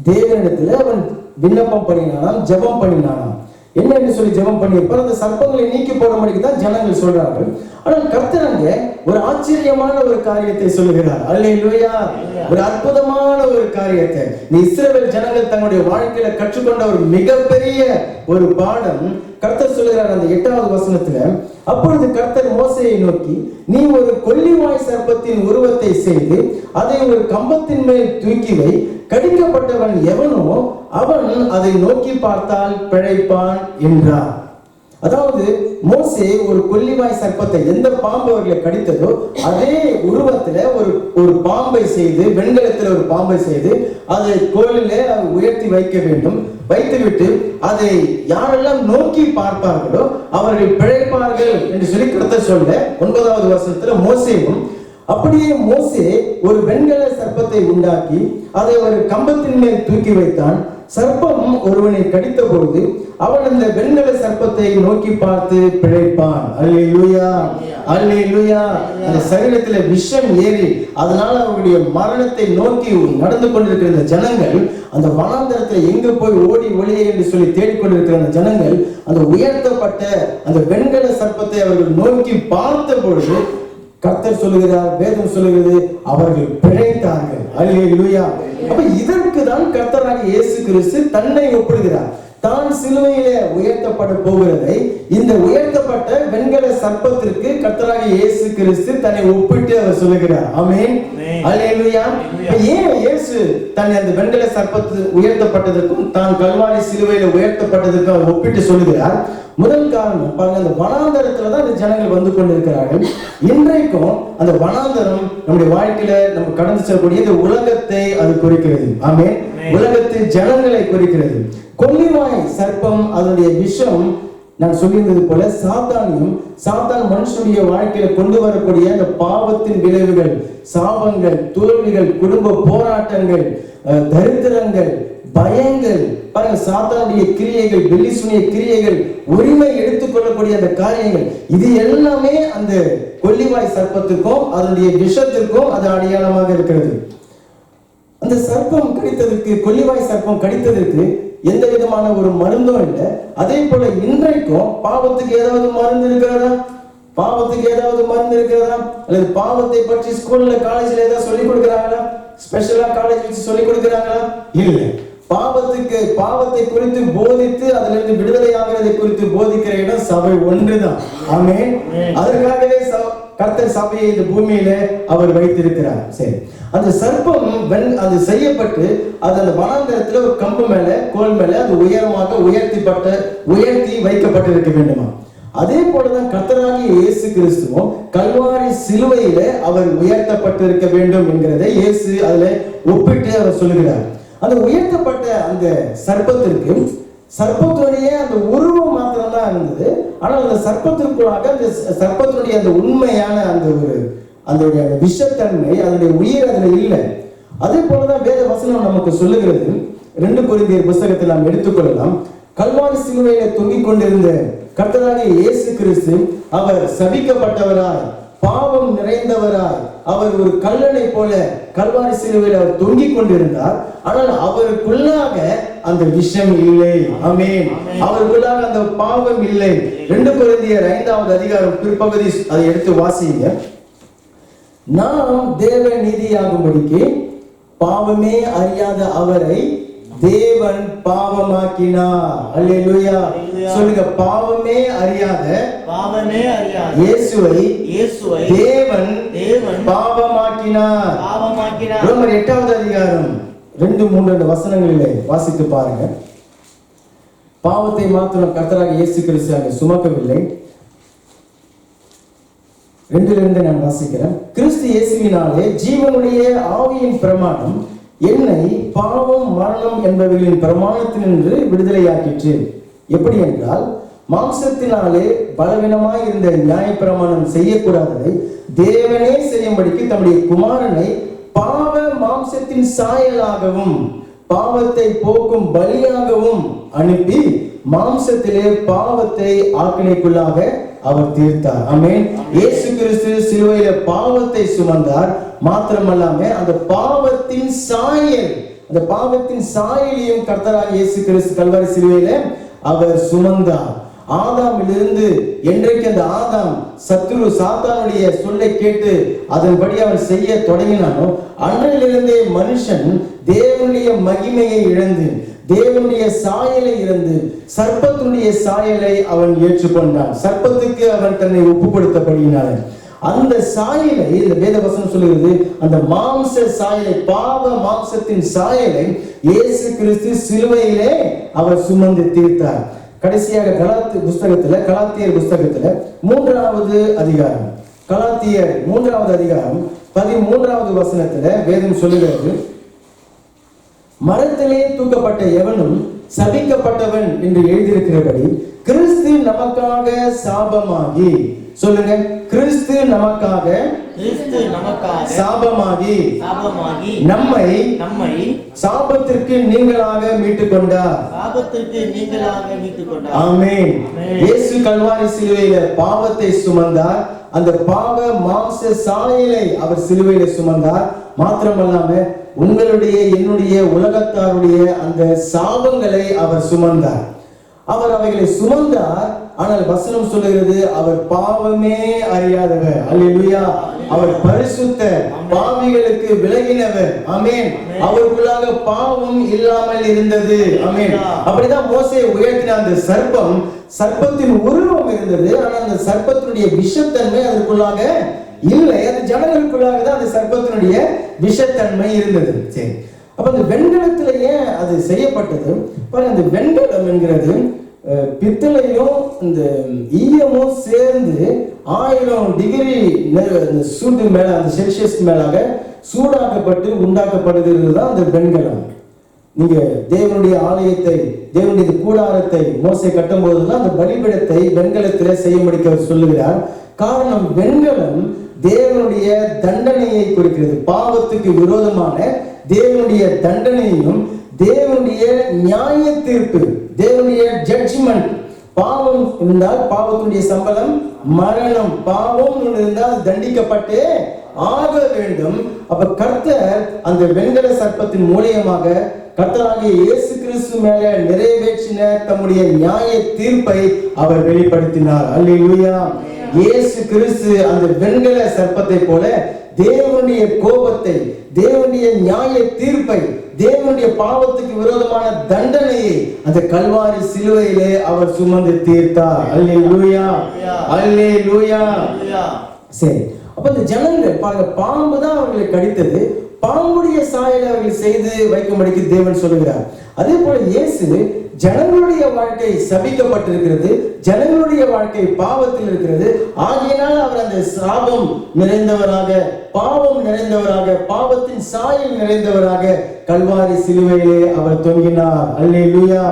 தேவனிடத்துல அவன் விண்ணப்பம் பண்ணினானாம், ஜெபம் பண்ணினானாம். என்ன என்று சொல்லி ஜெபம் பண்ணியிருப்பார்? அந்த சர்ப்பங்களை நீக்கி போடும்படிக்கு தான் ஜனங்கள் சொல்றார்கள். ஆனால் கர்த்தர் அங்க ஒரு ஆச்சரியமான ஒரு காரியத்தை சொல்லுகிறார். அல்லேலூயா. ஒரு அற்புதமான ஒரு காரியத்தை இஸ்ரவேல் ஜனங்கள் தங்களுடைய வாழ்க்கையில கற்றுக்கொண்ட ஒரு மிகப்பெரிய ஒரு பாடம் கர்த்தர் சொல்லுகிறார். அந்த 8வது வசனத்துல, அப்பொழுது கர்த்தர் மோசேயை நோக்கி, நீ ஒரு கொள்ளிவாய் சர்ப்பத்தின் உருவத்தை செய்து அதை ஒரு கம்பத்தின் மேல் தூக்கி வை, கடிக்கப்பட்டவன் எவனோ அவன் அதை நோக்கி பார்த்தால் பிழைப்பான் என்றார். அதாவது மோசே ஒரு கொள்ளிவாய் சர்ப்பத்தை, எந்த பாம்பு அவர்களை கடித்ததோ அதே உருவத்துல ஒரு பாம்பை செய்து, வெண்கலத்துல ஒரு பாம்பை செய்து அதை கோலிலே உயர்த்தி வைக்க வேண்டும். வைத்துவிட்டு அதை யாரெல்லாம் நோக்கி பார்ப்பார்களோ அவர்கள் பிழைப்பார்கள் என்று சொல்லி கர்த்தர் சொல்ல 9வது வசனத்துல மோசேவும் அப்படியே மோசே ஒரு வெண்கல சர்ப்பத்தை உண்டாக்கி அதை ஒரு கம்பத்தின் மேல் தூக்கி வைத்தான். சர்ப்பம் ஒருவனை கடித்த பொழுது அவன் அந்த வெண்கல சர்ப்பத்தை நோக்கி பார்த்து பிழைப்பான். அல்லேலூயா, அல்லேலூயா. அந்த சரீரத்துல விஷம் ஏறி அதனால அவருடைய மரணத்தை நோக்கி நடந்து கொண்டிருக்கிற இந்த ஜனங்கள், அந்த வனாந்தரத்துல எங்க போய் ஓடி ஒளிய என்று சொல்லி தேடிக்கொண்டிருக்கிற அந்த ஜனங்கள், அந்த உயர்த்தப்பட்ட அந்த வெண்கல சர்ப்பத்தை அவர்கள் நோக்கி பார்த்த பொழுது கர்த்தர் சொல்லுகிறார், வேதம் சொல்லுகிறது, அவர்கள் பிழைத்தார்கள். அல்லேலூயா. அப்ப இதற்கு தான் கர்த்தராகிய இயேசு கிறிஸ்து தன்னை ஒப்பிடுகிறார். தான் சிலுவையிலே உயர்த்தப்பட போகிறதை இந்த உயர்த்தப்பட்ட வெண்கல சர்ப்பத்திற்கு கர்த்தராகிய இயேசு கிறிஸ்து தன்னை ஒப்பிட்டு அவர் சொல்லுகிறார். ஆமென். அல்லேலூயா. ஏன் இயேசு தன்னை அந்த வெண்கல சர்ப்பத்து உயர்த்தப்பட்டதற்கும் தான் கல்வாரி சிலுவையில உயர்த்தப்பட்டதற்கும் அவர் ஒப்பிட்டு சொல்லுகிறார்? முதல் காரணம் பாருங்க, அந்த வனாந்தரத்துல தான் இந்த ஜனங்கள் வந்து கொண்டிருக்கிறார்கள். இன்றைக்கும் அந்த வனாந்தரம் நம்முடைய வாழ்க்கையில நம்ம கடந்து செல்லக்கூடிய இந்த உலகத்தை அது குறிக்கிறது. ஆமென். உலகத்தின் ஜனங்களை குறிக்கிறது. கொள்ளிவாய் சர்ப்பம், அதனுடைய விஷம் நான் சொல்லியிருந்தது போல சாத்தான் மனுஷனுடைய வாழ்க்கையில கொண்டு வரக்கூடிய அந்த பாவத்தின் விளைவுகள், சாபங்கள், தோல்விகள், குடும்ப போராட்டங்கள், தரித்திரங்கள், பயங்கள், பாருங்க சாத்தானுடைய கிரியைகள், பெலிசுனிய கிரியைகள், உரிமை எடுத்துக்கொள்ளக்கூடிய அந்த காரியங்கள், இது எல்லாமே அந்த கொள்ளிவாய் சர்ப்பத்துக்கும் அதனுடைய விஷத்திற்கும் அது அடையாளமாக இருக்கிறது. அந்த சர்ப்பம் கடித்ததற்கு, கொள்ளிவாய் சர்ப்பம் கடித்ததற்கு எந்த விதமான ஒரு மருந்தும் இல்லை. அதே போல இன்றைக்கும் பாவத்துக்கு ஏதாவது மருந்து இருக்கிறதா? பாவத்துக்கு ஏதாவது மருந்து இருக்கிறதா? அல்லது பாவத்தை பற்றி ஸ்கூல்ல காலேஜ்ல ஏதாவது சொல்லிக் கொடுக்கிறாங்களா? ஸ்பெஷலா காலேஜ் வச்சு சொல்லிக் கொடுக்கிறாங்களா? இல்லை. பாவத்தை குறித்து போதித்து அதிலிருந்து விடுதலை ஆகிறதை குறித்து போதிக்கிற இடம் சபை ஒன்றுதான். ஆமென். அதற்காகவே கர்த்தர் சபையை இந்த பூமியில அவர் வைத்திருக்கிறார். சரி, அந்த சர்ப்பம் அது செய்யப்பட்டு அது அந்த வனாந்தரத்துல ஒரு கம்பு மேல கோல் மேல அது உயரமாக உயர்த்தி வைக்கப்பட்டிருக்க வேண்டுமா? அதே போலதான் கர்த்தராகிய இயேசு கிறிஸ்துவும் கல்வாரி சிலுவையில அவர் உயர்த்தப்பட்டிருக்க வேண்டும் என்கிறதை இயேசு அதுல ஒப்பிட்டு அவர் சொல்லுகிறார். அந்த உயர்த்தப்பட்ட அந்த சர்ப்பத்தினுடைய அந்த உருவம் மாத்திரம் தான் இருந்தது. ஆனால் அந்த சர்ப்பத்திற்குள்ளாக அந்த சர்ப்பத்தினுடைய அந்த உண்மையான அந்த விஷத்தன்மை, அதனுடைய உயிர் அதுல இல்லை. அதே போலதான் வேத வசனம் நமக்கு சொல்லுகிறது. 2 கொரிந்தியர் புத்தகத்தில் நாம் எடுத்துக்கொள்ளலாம். கல்வாரி சிலுவையில தொங்கிக் கொண்டிருந்த கர்த்தராகிய இயேசு கிறிஸ்து அவர் சபிக்கப்பட்டவராய், பாவம் நிறைந்தவராய், அவர் ஒரு கல்லனை போல கல்வாரி சிலுவையில் அவர் தொங்கிக் கொண்டிருந்தார். ஆனால் அவருக்குள்ளாக அந்த விஷம் இல்லை. ஆமென். அவருக்குள்ளாக அந்த பாவம் இல்லை. 2 கொரிந்தியர் 5வது அதிகாரம் பிற்பகுதி அதை எடுத்து வாசிங்க. நாம் தேவ நீதியாகும்படிக்கு பாவமே அறியாத அவரை தேவன் பாவமாக்கினார். அல்லேலூயா. சொல்லுங்க, பாவமே அறியாத இயேசுவை தேவன் பாவமாக்கினார். ரோமர் 8வது அதிகாரம் 2-3 வசனங்களிலே வாசித்து பாருங்க. பாவத்தை மாத்திரம் கர்த்தராகிய இயேசு கிறிஸ்து அங்கே சுமக்கவில்லை. 2 நான் வாசிக்கிறேன். கிறிஸ்து இயேசுவினாலே ஜீவனுடைய ஆவியின் பிரமாணம் என்னை பாவம் மரணம் என்பவர்களின் பிரமாணத்தினின்று விடுதலையாக்கிற்று. எப்படி என்றால், மாம்சத்தினாலே பலவீனமாய் இருந்த நியாயப்பிரமாணம் செய்யக்கூடாததை தேவனே செய்யும்படிக்கு தம்முடைய குமாரனை பாவ மாம்சத்தின் சாயலாகவும் பாவத்தை போக்கும் பலியாகவும் அனுப்பி மாம்சத்திலே பாவத்தை ஆக்கினைக்குள்ளாக அவர் தீர்த்தார். ஆமென். இயேசு கிறிஸ்து சிலுவையில பாவத்தை சுமந்தார். மாத்திரமல்லாம அந்த பாவத்தின் சாயலையும் கர்த்தராகிய இயேசு கிறிஸ்து கல்வாரி சிலுவையில அவர் சுமந்தார். ஆதாமிலிருந்து என்றைக்கு அந்த ஆதாம் சாத்தானுடைய சொல்லை கேட்டு அதன்படி அவன் செய்ய தொடங்கினானோ அன்றிலிருந்தே மனுஷன் தேவனுடைய மகிமையை இழந்து, தேவனுடைய சாயலை இருந்து சர்ப்பத்தினுடைய சாயலை அவன் ஏற்றுக்கொண்டான். சர்ப்பத்துக்கு அவன் தன்னை ஒப்பு கொடுத்தபடியினால அந்த சாயலை, இந்த வேத வசனம் சொல்லுகிறது, அந்த மாம்ச சாயலை, பாவ மாம்சத்தின் சாயலை இயேசு கிறிஸ்து சிலுவையிலே அவர் சுமந்து தீர்த்தார். கடைசியாக கலாத்தியர் புஸ்தகத்துல 3வது அதிகாரம், கலாத்தியர் 3வது அதிகாரம் 13வது வசனத்துல வேதம் சொல்லுகிறது, மரத்திலே தூக்கப்பட்ட எவனும் சபிக்கப்பட்டவன் என்று எழுதியிருக்கிறபடி கிறிஸ்து நமக்காக சாபமாகி, சொல்லுங்க, கிறிஸ்து நமக்காக சாபமாகி நம்மை சாபத்திற்கு நீங்களாக மீட்டுக் கொண்டார். ஆமென். இயேசு கல்வாரி சிலுவையில பாவத்தை சுமந்தார். அந்த பாவ மாம்ச சாயலை அவர் சிலுவையில சுமந்தார். மாத்திரமல்லாம உங்களுடைய, என்னுடைய, உலகத்தாருடைய அந்த சாபங்களை அவர் சுமந்தார். அவர் அவைகளை சுமந்தார். ஆனால் வசனம் சொல்லுகிறது, அவர் பாவமே அறியாதவர். அல்லேலூயா. அவர் பரிசுத்த, பாவிகளுக்கு விலகினவர். ஆமென். அவருக்குள்ளாக பாவம் இல்லாமல் இருந்தது. ஆமென். அப்படிதான் மோசேயை உயர்த்தின அந்த சர்ப்பத்தின் உருவம் இருந்தது. ஆனால் அந்த சர்ப்பத்தினுடைய விஷத்தன்மை அதற்குள்ளாக இல்லை. அது ஜனங்களுக்குள்ளாக தான் அந்த சர்ப்பத்தினுடைய விஷத்தன்மை இருந்தது. சரி, அப்ப அந்த வெண்கலத்திலேயே அது செய்யப்பட்டது. அந்த வெண்கலம் என்கிறது பித்தளையும் இந்த ஈயமும் சேர்ந்து 1000 டிகிரி சூடு மேல, அந்த செல்சியஸ் மேலாக சூடாக்கப்பட்டு உண்டாக்கப்படுகிறது தான் அந்த வெண்கலம். நீங்க தேவனுடைய ஆலயத்தை, தேவனுடைய கூடாரத்தை மோசே கட்டும் போதுதான் அந்த பலிபீடத்தை வெண்கலத்திலே செய்யும்படிக்கு அவர் சொல்லுகிறார். காரணம், வெண்கலம் தேவனுடைய தண்டனையை குறிக்கிறது. பாவத்துக்கு விரோதமான தேவனுடைய தண்டனையும், தேவனுடைய நியாய தீர்ப்பு, தேவனுடைய ஜட்ஜ்மெண்ட். பாவம் இருந்தால் பாவத்துடைய சம்பளம் மரணம். பாவம் இருந்தால் தண்டிக்கப்பட்டு ஆக வேண்டும். அப்ப கர்த்தர் அந்த வெண்கல சர்ப்பத்தின் மூலியமாக கர்த்தராகிய இயேசு கிறிஸ்து மேல நிறைவேற்றின தம்முடைய நியாய தீர்ப்பை அவர் வெளிப்படுத்தினார். அல்லேலூயா. இயேசு கிறிஸ்து அந்த வெண்கல சர்ப்பத்தை போல தேவனுடைய கோபத்தை, தேவனுடைய நியாய தீர்ப்பை, தேவனுடைய பாவத்துக்கு விரோதமான தண்டனையை அந்த கல்வாரி சிலுவையிலே அவர் சுமந்து தீர்த்தார். அல்லேலூயா, அல்லேலூயா. சரி, அப்ப இந்த ஜனங்கள் பாருங்க, பாம்பு தான் அவர்களை கடித்தது, பாம்புடைய சாயலை அவர்கள் செய்து வைக்கும்படிக்கு தேவன் சொல்லுகிறார். அதே போல இயேசு ஜனங்களுடைய வாழ்க்கை சபிக்கப்பட்டிருக்கிறது, ஜனங்களுடைய வாழ்க்கை பாவத்தில் இருக்கிறது. ஆகையினால் அவர் அந்த சாபம் நிறைந்தவராக, பாவம் நிறைந்தவராக, பாவத்தின் சாயல் நிறைந்தவராக கல்வாரி சிலுவையிலே அவர் தொங்கினார். அல்லேலூயா.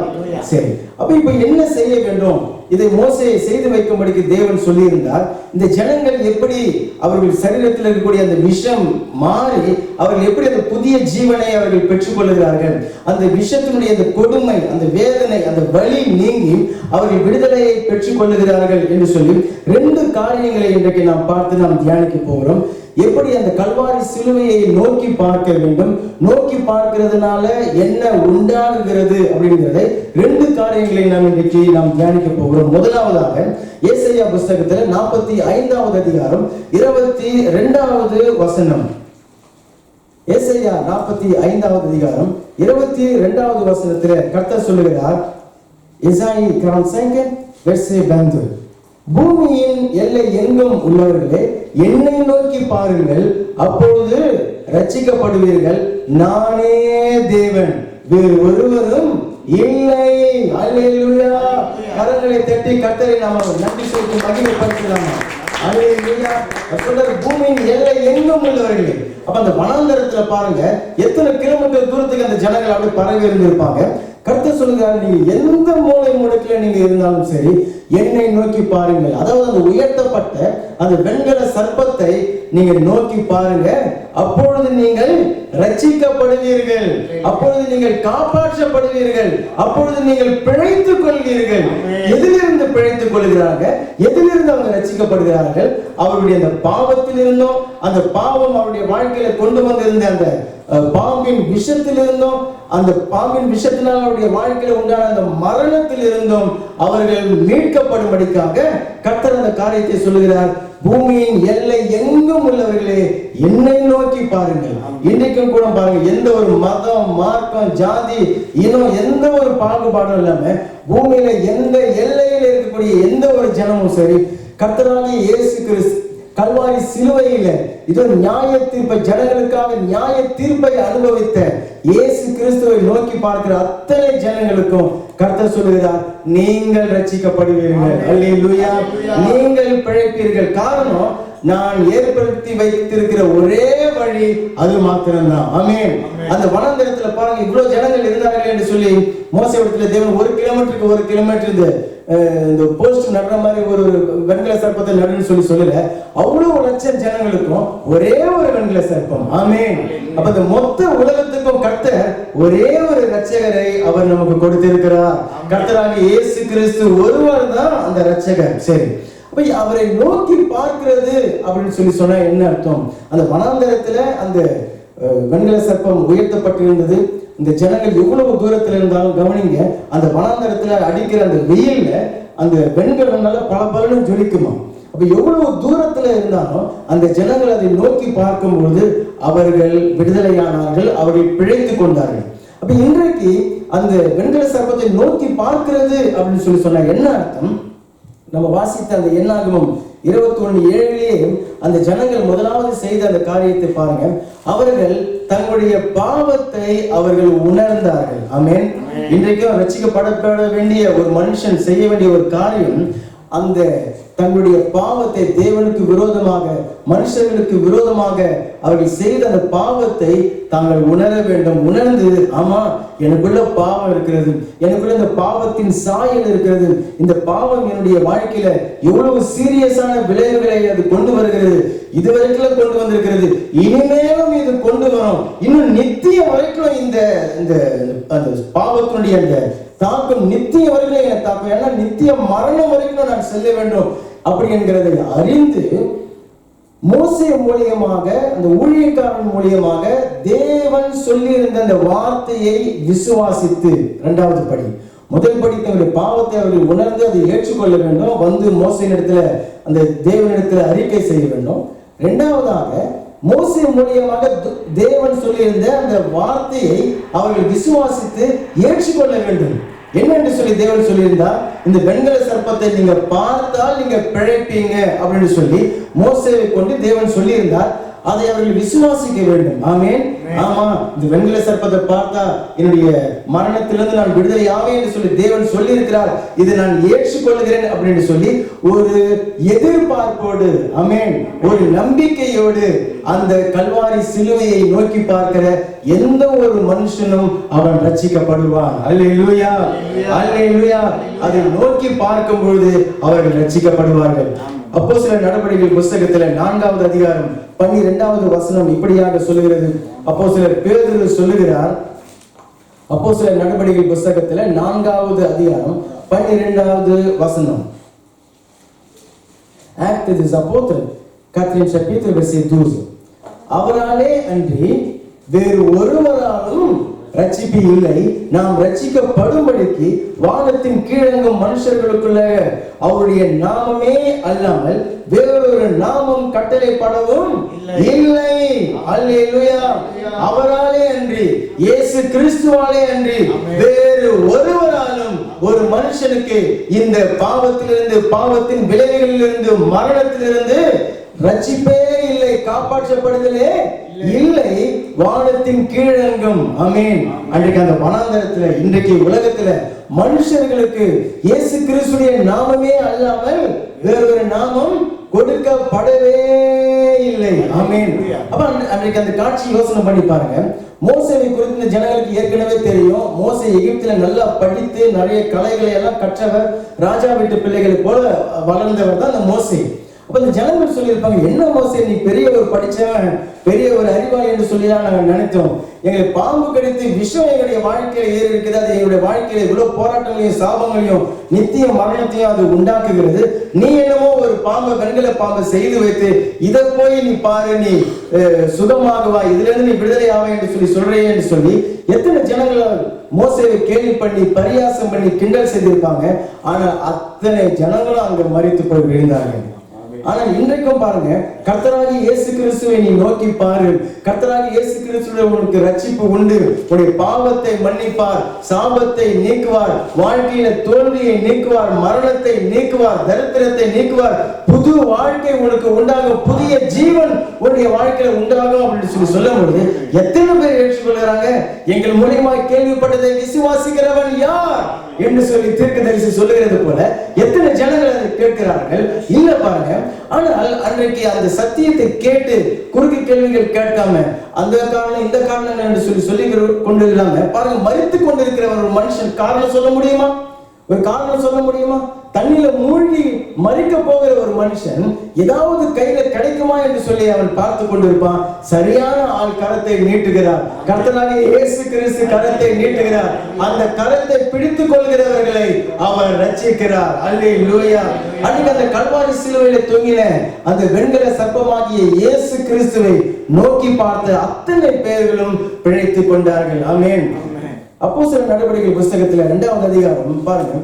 சரி, அப்ப இப்ப என்ன செய்ய வேண்டும்? இதை மோசேயை செய்து வைக்கும்படிக்கு தேவன் சொல்லி இருந்தார். இந்த ஜனங்கள் எப்படி அவர்கள் சரீரத்தில் இருக்கக்கூடிய அந்த விஷம் மாறி அவர்கள் எப்படி அந்த புதிய ஜீவனை அவர்கள் பெற்றுக் கொள்கிறார்கள், அந்த விஷத்தினுடைய அந்த கொடுமை, அந்த வேதனை, அந்த வலி நீங்கி அவர்கள் விடுதலையை பெற்றுக் கொள்ளுகிறார்கள் என்று சொல்லி 2 காரியங்களை இன்றைக்கு நாம் பார்த்து நாம் தியானிக்க போகிறோம். எப்படி அந்த கல்வாரி சிலுவையை நோக்கி பார்க்க வேண்டும், நோக்கி பார்க்கிறதுனால என்ன உண்டாகுகிறது அப்படிங்கிறதை 2 காரியங்களை நாம் இன்றைக்கு நாம் தியானிக்க போகிறோம். முதலாவதாக ஏசாயா புத்தகத்தில் 45வது அதிகாரம் 22வது வசனம். ஏசாயா 45வது அதிகாரம் 22வது வசனத்தில் கர்த்தர் சொல்லுகிறார், Ésaïe 45 verset 22, பூமியின் எல்லை எங்கும் உள்ளவர்களே என்னை நோக்கி பாருங்கள், அப்பொழுது ரட்சிக்கப்படுவீர்கள். நானே தேவன், வேறு ஒருவரும் இல்லை. அல்லேலூயா. கரங்களை தட்டி கர்த்தரை நாம நன்றி சொல்லி மகிமைப்படுத்தலாம். அல்லேலூயா. பூமியின் எல்லை எங்கும் உள்ளவர்களே. அப்ப அந்த வனாந்தரத்துல பாருங்க, எத்தனை கிலோமீட்டர் தூரத்துக்கு அந்த ஜனங்கள் அப்படி பரவி இருந்திருப்பாங்க. கர்த்தர் சொல்லுகிறார், நீங்க எந்த மூலை முடுக்கில நீங்க இருந்தாலும் சரி என்னை நோக்கி பாருங்கள். அதாவது அந்த உயர்த்தப்பட்ட அந்த வெண்கல சர்ப்பத்தை நீங்க நோக்கி பாருங்க, அப்பொழுது நீங்கள் ரட்சிக்கப்படுவீர்கள், அப்பொழுது நீங்கள் காப்பாற்றப்படுவீர்கள், அப்பொழுது நீங்கள் பிழைத்துக் கொள்வீர்கள். எதிலிருந்து பிழைத்துக் கொள்கிறார்கள்? எதிலிருந்து அவங்க ரட்சிக்கப்படுகிறார்கள்? அவருடைய அந்த பாவத்தில் இருந்தும், அந்த பாவம் அவருடைய வாழ்க்கையில கொண்டு வந்திருந்த அந்த பாம்பின் விஷத்தில் இருந்தும், அந்த பாம்பின் விஷத்தினால் அவருடைய வாழ்க்கையில உண்டான அந்த மரணத்தில் இருந்தும் அவர்கள் மீட்கப்படும்படிக்காக கர்த்தர் அந்த காரியத்தை சொல்லுகிறார். பூமியின் எல்லை எங்கும் உள்ளவர்களே என்னை நோக்கி பாருங்கள். இன்றைக்கும் கூட பாருங்க, எந்த ஒரு மதம், மார்க்கம், ஜாதி, இனம், எந்த ஒரு பாகுபாடும் இல்லாம பூமியில எந்த எல்லையில இருக்கக்கூடிய எந்த ஒரு ஜனமும் சரி, கர்த்தராகிய இயேசு கிறிஸ்து கல்வாரி சிலுவையில இது நியாய தீர்ப்பை, ஜனங்களுக்காக நியாய தீர்ப்பை அனுபவித்த இயேசு கிறிஸ்துவை நோக்கி பார்க்கிற அத்தனை ஜனங்களுக்கும் கர்த்தர் சொல்லுகிறார், நீங்கள் ரட்சிக்கப்படுவீர்கள். அல்லேலூயா. நீங்கள் பிழைப்பீர்கள். காரணம், நான் ஏற்படுத்தி வைத்திருக்கிற ஒரே வழி அது மாத்திரம்தான். ஆமென். அந்த வனாந்தரத்துல பாருங்க, இவ்வளவு ஜனங்கள் இருந்தார்கள் என்று சொல்லி மோசேயிடத்துல தேவன் 1 கிலோமீட்டருக்கு 1 கிலோமீட்டர் இந்த போஸ்ட் நடுற மாதிரி ஒரு வெண்கல சர்ப்பத்தை நடுன்னு சொல்லல, அவ்வளவு லட்சம் ஜனங்களுக்கும் ஒரே ஒரு வெண்கல சர்ப்பம். ஆமென். அப்ப இந்த மொத்த உலகத்துக்கும் கர்த்தர் ஒரே ஒரு இரட்சகரை அவர் நமக்கு கொடுத்திருக்கிறார். கர்த்தராகிய இயேசு கிறிஸ்து ஒருவர் தான் அந்த இரட்சகர். சரி, அப்ப அவரை நோக்கி பார்க்கிறது அப்படின்னு சொல்லி சொன்னா என்ன அர்த்தம்? அந்த வனாந்தரத்துல அந்த வெண்கல சர்ப்பம் உயர்த்தப்பட்டிருந்தது. இந்த ஜனங்கள் எவ்வளவு தூரத்துல இருந்தாலும் கவனிங்க, அந்த வனாந்தரத்துல அடிக்கிற அந்த வெயில்ல அந்த வெண்கலனால பலபலன்னு ஜொலிக்குமா. அப்ப எவ்வளவு தூரத்துல இருந்தாலும் அந்த ஜனங்கள் அதை நோக்கி பார்க்கும்போது அவர்கள் விடுதலையானார்கள், அவர்கள் பிழைத்துக் கொண்டார்கள். அப்ப இன்றைக்கு அந்த வெண்கல சர்ப்பத்தை நோக்கி பார்க்கிறது அப்படின்னு சொல்லி சொன்னா என்ன அர்த்தம்? நம்ம வாசித்த அந்த என்னாகமம் 21:7 அந்த ஜனங்கள் முதலாவது செய்த அந்த காரியத்தை பாருங்க. அவர்கள் தங்களுடைய பாவத்தை அவர்கள் உணர்ந்தார்கள். ஆமென். இன்றைக்கும் ரட்சிக்கப்பட வேண்டிய ஒரு மனுஷன் செய்ய வேண்டிய ஒரு காரியம், அந்த தங்களுடைய பாவத்தை, தேவனுக்கு விரோதமாக, மனுஷர்களுக்கு விரோதமாக அவர்கள் செய்த அந்த பாவத்தை தாங்கள் உணர வேண்டும். உணர்ந்து, ஆமா, எனக்குள்ள பாவம் இருக்கிறது, எனக்குள்ள இந்த பாவத்தின் சாயல் இருக்கிறது, இந்த பாவம் என்னுடைய வாழ்க்கையில எவ்வளவு சீரியஸான விளைவுகளை அது கொண்டு வருகிறது, இதுவரைக்கும் கொண்டு வந்திருக்கிறது, இனிமேலும் இது கொண்டு வரும், இன்னும் நித்திய வரைக்கும் இந்த அந்த பாவத்தினுடைய அந்த தாக்கம் நித்திய வரைக்கும் என்னை தாக்கும், ஏன்னா நித்திய மரணம் வரைக்கும் நான் செல்ல வேண்டும் அப்படி என்கிறதை அறிந்து மோசே மூலியமாக, அந்த ஊழியக்காரன் மூலியமாக தேவன் சொல்லியிருந்த அந்த வார்த்தையை விசுவாசித்து, இரண்டாவது படி, முதல் படி தங்களுடைய பாவத்தை அவர்கள் உணர்ந்து அதை ஏற்றுக்கொள்ள வேண்டும், வந்து மோசையினிடத்துல அந்த தேவனிடத்துல அறிக்கை செய்ய வேண்டும். இரண்டாவதாக மோசே மூலியமாக தேவன் சொல்லியிருந்த அந்த வார்த்தையை அவர்கள் விசுவாசித்து ஏற்றுக்கொள்ள வேண்டும். என்னென்று சொல்லி தேவன் சொல்லியிருந்தார், இந்த வெண்கல சர்ப்பத்தை நீங்க பார்த்தால் நீங்க பிழைப்பீங்க அப்படின்னு சொல்லி மோசேவை கொண்டு தேவன் சொல்லியிருந்தார். அதை அவர்கள் விசுவாசிக்க வேண்டும். ஆமென். ஆமா, இந்த வெண்கல சர்ப்பத்தை பார்த்தா என்னுடைய மரணத்திலிருந்து நான் விடுதலை ஆவேன் என்று சொல்லி தேவன் சொல்லி இருக்கிறார், இதை நான் ஏற்றுக்கொள்கிறேன் அப்படின்னு சொல்லி ஒரு எதிர்பார்ப்போடு, ஆமென், ஒரு நம்பிக்கையோடு அந்த கல்வாரி சிலுவையை நோக்கி பார்க்கிற எந்த ஒரு மனுஷனும் அவன் ரட்சிக்கப்படுவான். அல்லேலூயா, அல்லேலூயா. அதை நோக்கி பார்க்கும் பொழுது அவர்கள் ரட்சிக்கப்படுவார்கள். அப்போஸ்தலர் நடபடிகள் புத்தகத்துல 4வது அதிகாரம் 12வது வசனம் இப்படியாக சொல்லுகிறது. அப்போஸ்தலர் பேதுரு சொல்லுகிறார், அப்போஸ்தலர் நடபடிகள் புத்தகத்துல 4வது அதிகாரம் 12வது வசனம். Actes des Apôtres 4e chapitre verset 12. அவராலே அன்றி வேறு ஒருவராலும் ரட்சிப்பு இல்லை, நாம் ரட்சிக்கப்படும்படிக்கு வானத்தின் கீழங்கும் மனுஷர்களுக்குள்ள அவருடைய நாமமே அல்லாமல் வேறொரு நாமம் கட்டளைப்படவும் இல்லை. அல்லேலூயா. அவராலே அன்றி, இயேசு கிறிஸ்துவாலே அன்றி வேறு ஒருவராலும் ஒரு மனுஷனுக்கு இந்த பாவத்திலிருந்து, பாவத்தின் விளைவுகளிலிருந்து, மரணத்திலிருந்து ரட்சிப்பே இல்லை, காப்பாற்றப்படுதலே இல்லை, வானத்தின் கீழங்கும். ஆமென். அன்றைக்கு அந்த வனாந்தரத்துல, இன்றைக்கு உலகத்துல மனுஷர்களுக்கு இயேசு கிறிஸ்துவின் நாமமே அல்லாமல் வேறொரு நாமம் கொடுக்கப்படவே இல்லை. ஆமென். அப்ப அன்றைக்கு அந்த காட்சி யோசனை பண்ணி பாருங்க. மோசேவை குறித்து இந்த ஜனங்களுக்கு ஏற்கனவே தெரியும். மோசே எகிப்தில நல்லா படித்து நிறைய கலைகளை எல்லாம் கற்றவர், ராஜா வீட்டு பிள்ளைகளை போல வளர்ந்தவர் தான் அந்த மோசே. அப்ப இந்த ஜனங்கள் சொல்லியிருப்பாங்க, என்ன மோசே நீ பெரிய ஒரு படிச்சவன், பெரிய ஒரு அறிவாளி என்று சொல்லிதான் நாங்கள் நினைத்தோம். எங்களை பாம்பு கடித்து விஷம் எங்களுடைய வாழ்க்கையில ஏறி இருக்குது, அது எங்களுடைய வாழ்க்கையில இவ்வளவு போராட்டங்களையும் சாபங்களையும் நித்திய மரணத்தையும் அது உண்டாக்குகிறது. நீ என்னமோ ஒரு பாம்பை, வெண்கல பாம்பை செய்து வைத்து இதை போய் நீ பாரு, நீ சுகமாகுவா, இதுல இருந்து நீ விடுதலை ஆவா என்று சொல்றேன் என்று சொல்லி எத்தனை ஜனங்களை மோசேவை கேலி பண்ணி பரியாசம் பண்ணி கிண்டல் செய்திருப்பாங்க. ஆனா அத்தனை ஜனங்களும் அங்க மரித்து போய் விழுந்தார்கள். ஆனால் இன்றைக்கும் பாருங்க, கர்த்தராகிய இயேசு கிறிஸ்துவை நீ நோக்கி பாரு. கர்த்தராகிய இயேசு கிறிஸ்துவிலே உனக்கு ரட்சிப்பு உண்டு. உன்னுடைய பாவத்தை மன்னிப்பார், சாபத்தை நீக்குவார், வாழ்க்கையில தோல்வியை நீக்குவார், மரணத்தை நீக்குவார், தரித்திரத்தை நீக்குவார், புது வாழ்க்கை உனக்கு உண்டாகும், புதிய ஜீவன் உன்னுடைய வாழ்க்கையில உண்டாகும் அப்படின்னு சொல்லும் பொழுது எத்தனை பேர் ஏற்றுக்கொள்கிறாங்க? எங்கள் மூலியமா கேள்விப்பட்டதை விசுவாசிக்கிறவன் யார் என்று சொல்லி தீர்க்கதரிசி சொல்லுகிறது போல எத்தனை ஜனங்கள் அதை கேட்கிறார்கள்? இல்ல பாருங்க. ஆனால் அன்றைக்கு அந்த சத்தியத்தை கேட்டு குறுக்கு கேள்விகள் கேட்காம அந்த காரணம் இந்த காரணம் என்று சொல்லி கொண்டு இல்லாம பாருங்க, மரித்து கொண்டிருக்கிற ஒரு மனுஷன் காரணம் சொல்ல முடியுமா? ஒரு காரணம் சொல்ல முடியுமா? தண்ணியில மூழ்கி மறிக்க போகிற ஒரு மனுஷன் ஏதாவது கையில கிடைக்குமா என்று சொல்லி அவன் பார்த்து கொண்டிருப்பான். சரியான ஆள் கரத்தை நீட்டுகிறார். கர்த்தராகிய இயேசு கிறிஸ்து கரத்தை நீட்டுகிறார். அந்த கரத்தை பிடித்துக் கொள்கிறவர்களை அவர் ரட்சிக்கிறார். அல்லேலூயா. அன்னைக்கு அந்த கல்வாரி சிலுவையில தொங்கின அந்த வெண்கல சர்ப்பமாகிய இயேசு கிறிஸ்துவை நோக்கி பார்த்த அத்தனை பேர்களும் பிழைத்துக் கொண்டார்கள். ஆமென். அப்போஸ்தலர் நடபடிகள் புத்தகத்துல 2வது அதிகாரம் பாருங்க.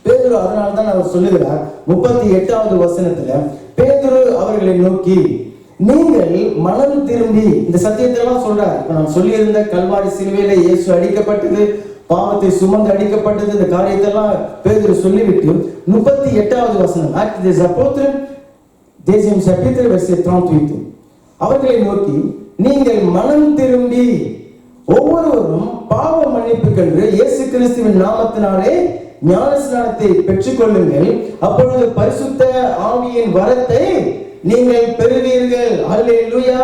பேதுரு அதனால்தான் அவர் சொல்லுகிறார் 38வது வசனத்துல, பேதுரு அவர்களை நோக்கி நீங்கள் மனம் திரும்பி, இந்த சத்தியத்தெல்லாம் சொல்றார். இப்ப நான் சொல்லியிருந்த கல்வாரி சிலுவையில இயேசு அடிக்கப்பட்டது, பாவத்தை சுமந்து அடிக்கப்பட்டது, இந்த காரியத்தெல்லாம் பேதுரு சொல்லிவிட்டு 38வது வசனம், Actes des Apôtres 2e chapitre verset 38, அவர்களை நோக்கி நீங்கள் மனம் திரும்பி ஒவ்வொருவரும் பாவ மன்னிப்புக்கென்று இயேசு கிறிஸ்துவின் நாமத்தினாலே ஞானஸ்நானத்தை பெற்றுக் கொள்ளுங்கள், அப்பொழுது பரிசுத்த ஆவியின் வரத்தை நீங்கள் பெறுவீர்கள். அல்லேலூயா.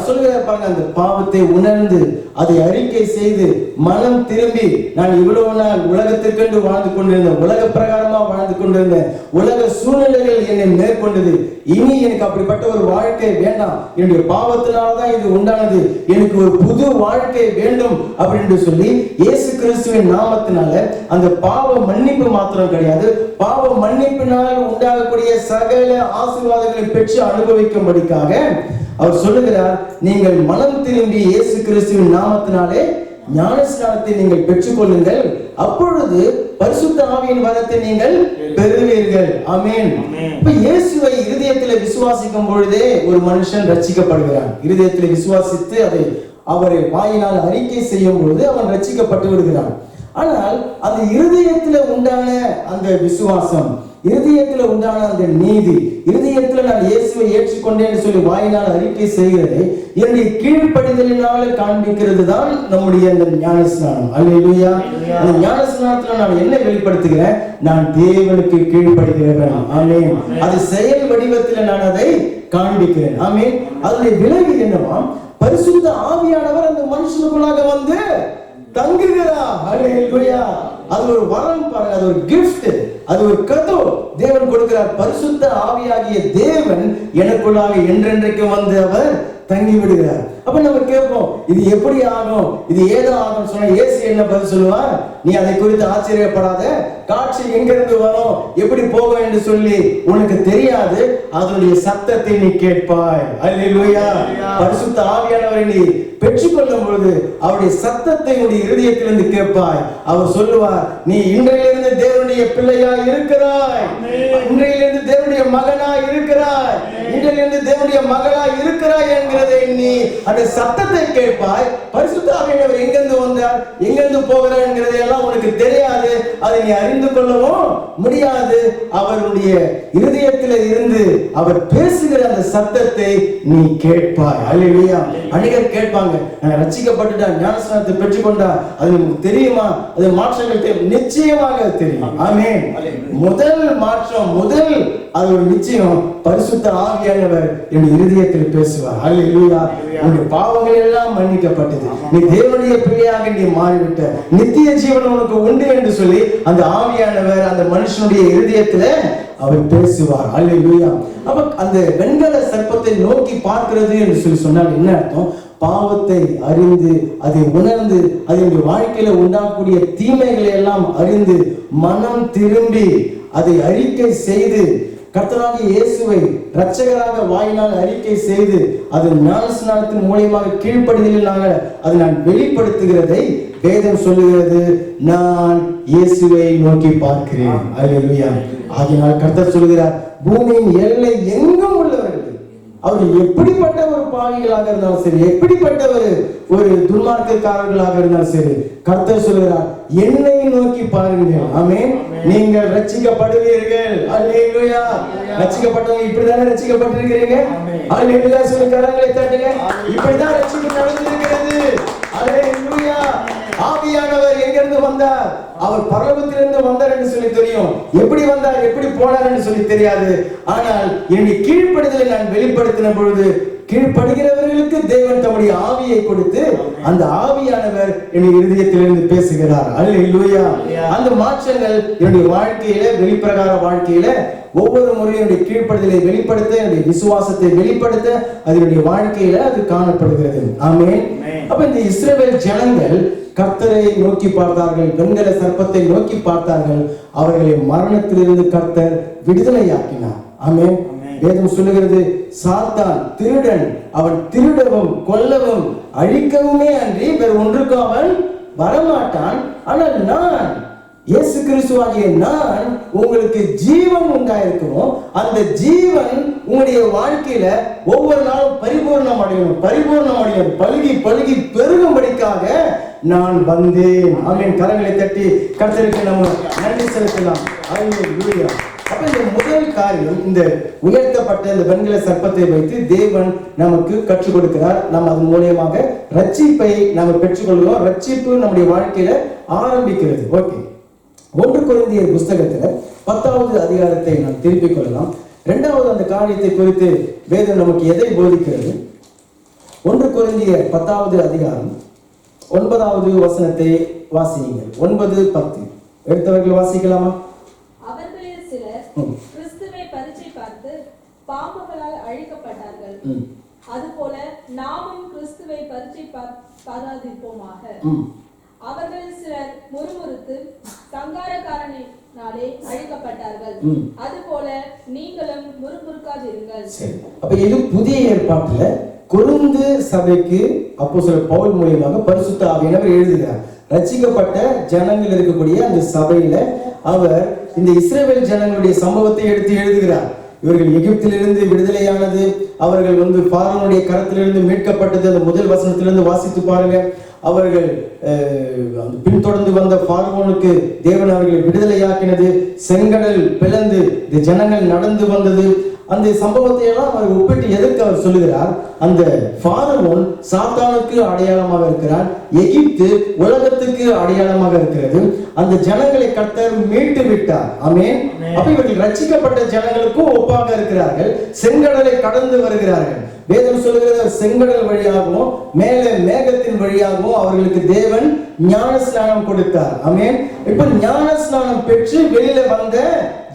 சொல்லுகிறார் பாருங்க, அந்த பாவத்தை உணர்ந்து அதை அறிக்கை செய்து மனம் திரும்பி, நான் இவ்வளவு நாள் உலகத்திற்கென்று வாழ்ந்து கொண்டிருந்தேன், உலக பிரகாரமா வாழ்ந்து கொண்டிருந்தேன், உலக சூழ்நிலைகள் என்னை மேற்கொண்டது, இனி எனக்கு அப்படிப்பட்ட ஒரு வாழ்க்கை வேண்டாம், என்னுடைய பாவத்தினால்தான் இது உண்டானது, எனக்கு ஒரு புது வாழ்க்கை வேண்டும் அப்படின்னு சொல்லி இயேசு கிறிஸ்துவின் நாமத்தினால அந்த பாவ மன்னிப்பு மாத்திரம் கிடையாது, பாவ மன்னிப்பினால் உண்டாகக்கூடிய சகல ஆசீர்வாதங்களை பெற்று பெற்று அனுபவிக்கும்படிக்காக அவர் சொல்லுகிறார், நீங்கள் மனம் திரும்பி இயேசு கிறிஸ்துவின் நாமத்தினாலே ஞானஸ்நானத்தை நீங்கள் பெற்றுக்கொள்ளுங்கள், அப்பொழுது பரிசுத்த ஆவியின் வரத்தை நீங்கள் பெறுவீர்கள். ஆமென். இப்ப இயேசுவை இருதயத்தில் விசுவாசிக்கும் பொழுதே ஒரு மனுஷன் ரட்சிக்கப்படுகிறான். இருதயத்தில் விசுவாசித்து அதை அவரை வாயினால் அறிக்கை செய்யும் பொழுது அவன் ரட்சிக்கப்பட்டு விடுகிறான். ஆனால் அந்த இருதயத்துல உண்டான அந்த விசுவாசம், இருதயத்துல உண்டான அந்த நீதி, இருதயத்துல நான் இயேசுவை ஏற்றுக்கொண்டேன்னு சொல்லி வாயினால் அறிக்கை செய்கிறதை என்னுடைய கீழ்ப்படிதலினால காண்பிக்கிறது தான் நம்முடைய அந்த ஞானஸ்நானம். அல்லேலூயா. அந்த ஞானஸ்நானத்துல நான் என்ன வெளிப்படுத்துகிறேன்? நான் தேவனுக்கு கீழ்ப்படுகிறவன். ஆமென். அது செயல் வடிவத்தில் நான் அதை காண்பிக்கிறேன். ஆமென். அதனுடைய விளைவு என்னவா? பரிசுத்த ஆவியானவர் அந்த மனுஷனுக்குள்ளாக வந்து தங்குகிறார். அல்லேலூயா. அது ஒரு வரம் பாருங்க, அது ஒரு gift, அது ஒரு கதோ தேவன் கொடுக்கிறார். பரிசுத்த ஆவியாகிய தேவன் எனக்குள்ளாக என்றென்றைக்கு வந்து அவர் தங்கி விடுகிறார். அப்ப நம்ம கேட்போம், இது எப்படி ஆகும், இது ஏதோ ஆகும் சொன்னா இயேசு என்ன பதில் சொல்லுவார்? நீ அதை குறித்து ஆச்சரியப்படாத, காட்சி எங்கிருந்து வரும், எப்படி போகும் என்று சொல்லி உனக்கு தெரியாது, அதனுடைய சத்தத்தை நீ கேட்பாய். அல்லேலூயா. பரிசுத்த ஆவியானவரை நீ பெற்றுக்கொள்ளும் பொழுது அவருடைய சத்தத்தை உன்னுடைய இருதயத்திலிருந்து கேட்பாய். அவர் சொல்லுவார், நீ இன்றையிலிருந்து தேவனுடைய பிள்ளையாய் இருக்கிறாய், இன்றையிலிருந்து தேவனுடைய மகனாய் இருக்கிறாய், இன்றையிலிருந்து தேவனுடைய மகளாய் இருக்கிறாய் என்கிறதை நீ அந்த சத்தத்தை கேட்பாய். பரிசுத்த ஆவியானவர் எங்கிருந்து வந்தார், எங்கிருந்து போகிறார் என்கிறதை எல்லாம் உனக்கு தெரியாது, அதை நீ அறிந்து கொள்ளவும் முடியாது. அவருடைய இருதயத்தில் இருந்து அவர் பேசுகிற அந்த சத்தத்தை நீ கேட்பாய். அல்லேலூயா. அநேகர் கேட்பாங்க, நான் ரட்சிக்கப்பட்டுட்டா, ஞானஸ்நானத்தை பெற்றுக்கொண்டா, அது நமக்கு தெரியுமா? அது மாற்றங்கள் நிச்சயமாக தெரியும். ஆமென். முதல் மாற்றம், முதல் அது ஒரு நிச்சயம், பரிசுத்த ஆவியானவர் என் இருதயத்தில் பேசுவார். அல்லேலூயா. உன்னுடைய பாவங்கள் எல்லாம் மன்னிக்கப்பட்டது, நீ தேவனுடைய பிள்ளையாக நீ மாறிவிட்ட, நித்திய ஜீவன் உனக்கு உண்டு என்று சொல்லி அந்த ஆவியானவர் அந்த மனுஷனுடைய இருதயத்துல அவர் பேசுவார். அல்லேலூயா. அப்ப அந்த வெண்கல சர்ப்பத்தை நோக்கி பார்க்கிறது என்று சொல்லி சொன்னால் என்ன அர்த்தம்? பாவத்தை அறிந்து, அதை உணர்ந்து, அதனுடைய வாழ்க்கையில உண்டாகக்கூடிய தீமைகளை எல்லாம் அறிந்து மனம் திரும்பி அதை அறிக்கை செய்து கர்த்தராகிய இயேசுவை இரட்சகராக வாயினால் அறிக்கை செய்து அது ஞானஸ்நானத்தின் மூலமாக கீழ்ப்படிதலினால அதை நான் வெளிப்படுத்துகிறதை வேதம் சொல்லுகிறது, நான் இயேசுவை நோக்கி பார்க்கிறேன். அல்லேலூயா. ஆகையால் கர்த்தர் சொல்கிறார், பூமியின் எல்லை எங்கும் உள்ளவர்கள், அவர் எப்படிப்பட்ட ஒரு பாவிகளாக இருந்தாலும் சரி, எப்படிப்பட்ட ஒரு துன்மார்க்கக்காரர்களாக இருந்தாலும் சரி, கர்த்தர் சொல்கிறார், என்னை நோக்கி பாருங்கள். ஆமென். நீங்கள் ரட்சிக்கப்படுவீர்கள். அல்லேலூயா. ரட்சிக்கப்பட்டவங்க இப்படிதானே ரட்சிக்கப்பட்டிருக்கிறீங்க? அல்லேலூயா. சொல்லி கரங்களை தட்டுங்க. இப்படிதான் ரட்சிப்பு நடந்திருக்கிறது. அல்லேலூயா. ஆவியானவர் எங்கிருந்து வந்தார்? அவர் பரலோகத்திலிருந்து வந்தார் என்று சொல்லி தெரியும். எப்படி வந்தார், எப்படி போனார் என்று சொல்லி தெரியாது. ஆனால் என்னுடைய கீழ்ப்படிதலை நான் வெளிப்படுத்தின பொழுது கீழ்ப்படுகிறவர்களுக்கு தேவன் தம்முடைய ஆவியை கொடுத்து அந்த ஆவியானவர் என்னுடைய இருதயத்திலிருந்து பேசுகிறார். அல்லேலூயா. அந்த மாற்றங்கள் என்னுடைய வாழ்க்கையில, வெளிப்பிரகார வாழ்க்கையில ஒவ்வொரு முறையும் என்னுடைய கீழ்ப்படுதலை வெளிப்படுத்த, என்னுடைய விசுவாசத்தை வெளிப்படுத்த அதனுடைய வாழ்க்கையில அது காணப்படுகிறது. ஆமென். அப்ப இந்த இஸ்ரவேல் ஜனங்கள் கர்த்தரை நோக்கி பார்த்தார்கள், வெண்கல சர்ப்பத்தை நோக்கி பார்த்தார்கள், அவர்களை மரணத்திலிருந்து கர்த்தர் விடுதலையாக்கினார். ஆமென். வேதம் சொல்லுகிறது, சாத்தான் திருடன், அவன் திருடவும் கொல்லவும் அழிக்கவுமே அன்றி வேறு ஒன்றுக்கும் அவன் வரமாட்டான். ஆனால் நான், இயேசு கிறிஸ்துவாகிய நான் உங்களுக்கு ஜீவன் உண்டாயிருக்கணும், அந்த ஜீவன் உங்களுடைய வாழ்க்கையில ஒவ்வொரு நாளும் பரிபூர்ணம் அடையணும், பழுகி பழுகி பெருகும்படிக்காக நான் வந்தேன். ஆமென். கரங்களை தட்டி கர்த்தருக்கு நம்ம நன்றி செலுத்தலாம். அல்லேலூயா. அப்ப இந்த முதல் காரியம், இந்த உயர்த்தப்பட்ட இந்த வெண்கல சர்ப்பத்தை வைத்து தேவன் நமக்கு கற்றுக் கொடுக்கிறார். நாம் அதன் மூலமாக ரட்சிப்பை நாம் பெற்றுக்கொள்கிறோம். ரட்சிப்பு நம்முடைய வாழ்க்கையில ஆரம்பிக்கிறது. ஓகே. 1 கொரிந்தியர் புஸ்தகத்துல 10வது அதிகாரத்தை நாம் திருப்பிக் கொள்ளலாம். 2வது அந்த காரியத்தை குறித்து வேதம் நமக்கு எதை போதிக்கிறது? 1 கொரிந்தியர் 10வது அதிகாரம் 9வது வசனத்தை வாசியுங்கள். 9-10 எடுத்தவர்கள் வாசிக்கலாமா? அவர்களில் சிலர் கிறிஸ்துவை பரீட்சை பார்த்து பாம்புகளால் அழிக்கப்பட்டார்கள். அதுபோல நாமும் கிறிஸ்துவை பரீட்சை பாராதிப்போமாக. அவர்களில் சிலர் முறுமுறுத்து சங்காரக்காரனாலே அழிக்கப்பட்டார்கள். அதுபோல நீங்களும் முறுமுறுக்காத போகாதிருங்கள். சரி, அப்ப இது புதிய ஏற்பாட்டுல கொரிந்து சபைக்கு அப்போஸ்தலர் பவுல் மூலமாக பரிசுத்த ஆவியானவர் எழுதுகிறார். ரட்சிக்கப்பட்ட ஜனங்கள் இருக்கக்கூடிய அந்த சபையில அவர் இந்த இஸ்ரவேல் ஜனங்களுடைய சம்பவத்தை எடுத்து எழுதுகிறார். இவர்கள் எகிப்திலிருந்து விடுதலையானது, அவர்கள் பார்வோனுடைய கரத்திலிருந்து மீட்கப்பட்டது. அந்த முதல் வசனத்திலிருந்து வாசித்து பாருங்க. அவர்கள் பின்தொடர்ந்து வந்த பார்வோனுக்கு தேவன் அவர்களை விடுதலையாக்கினது, செங்கடல் பிளந்து இந்த ஜனங்கள் நடந்து வந்தது. அந்த சம்பவத்தை எல்லாம் அவர் ஒப்பிட்டு எதற்கு அவர் சொல்லுகிறார்? அந்த பார்வோன் சாத்தானுக்கு அடையாளமாக இருக்கிறார், எகிப்து உலகத்துக்கு அடையாளமாக இருக்கிறது. அந்த ஜனங்களை கர்த்தர் மீட்டு விட்டார். ஆமென். அப்ப இவர்கள் ரட்சிக்கப்பட்ட ஜனங்களுக்கும் ஒப்பாக இருக்கிறார்கள். செங்கடலை கடந்து வருகிறார்கள். வேதம் சொல்லுகிறது, செங்கடல் வழியாகவும் மேலே மேகத்தின் வழியாகவும் அவர்களுக்கு தேவன் ஞான ஸ்நானம் கொடுத்தார். ஆமென். இப்ப ஞான ஸ்நானம் பெற்று வெளியில வந்த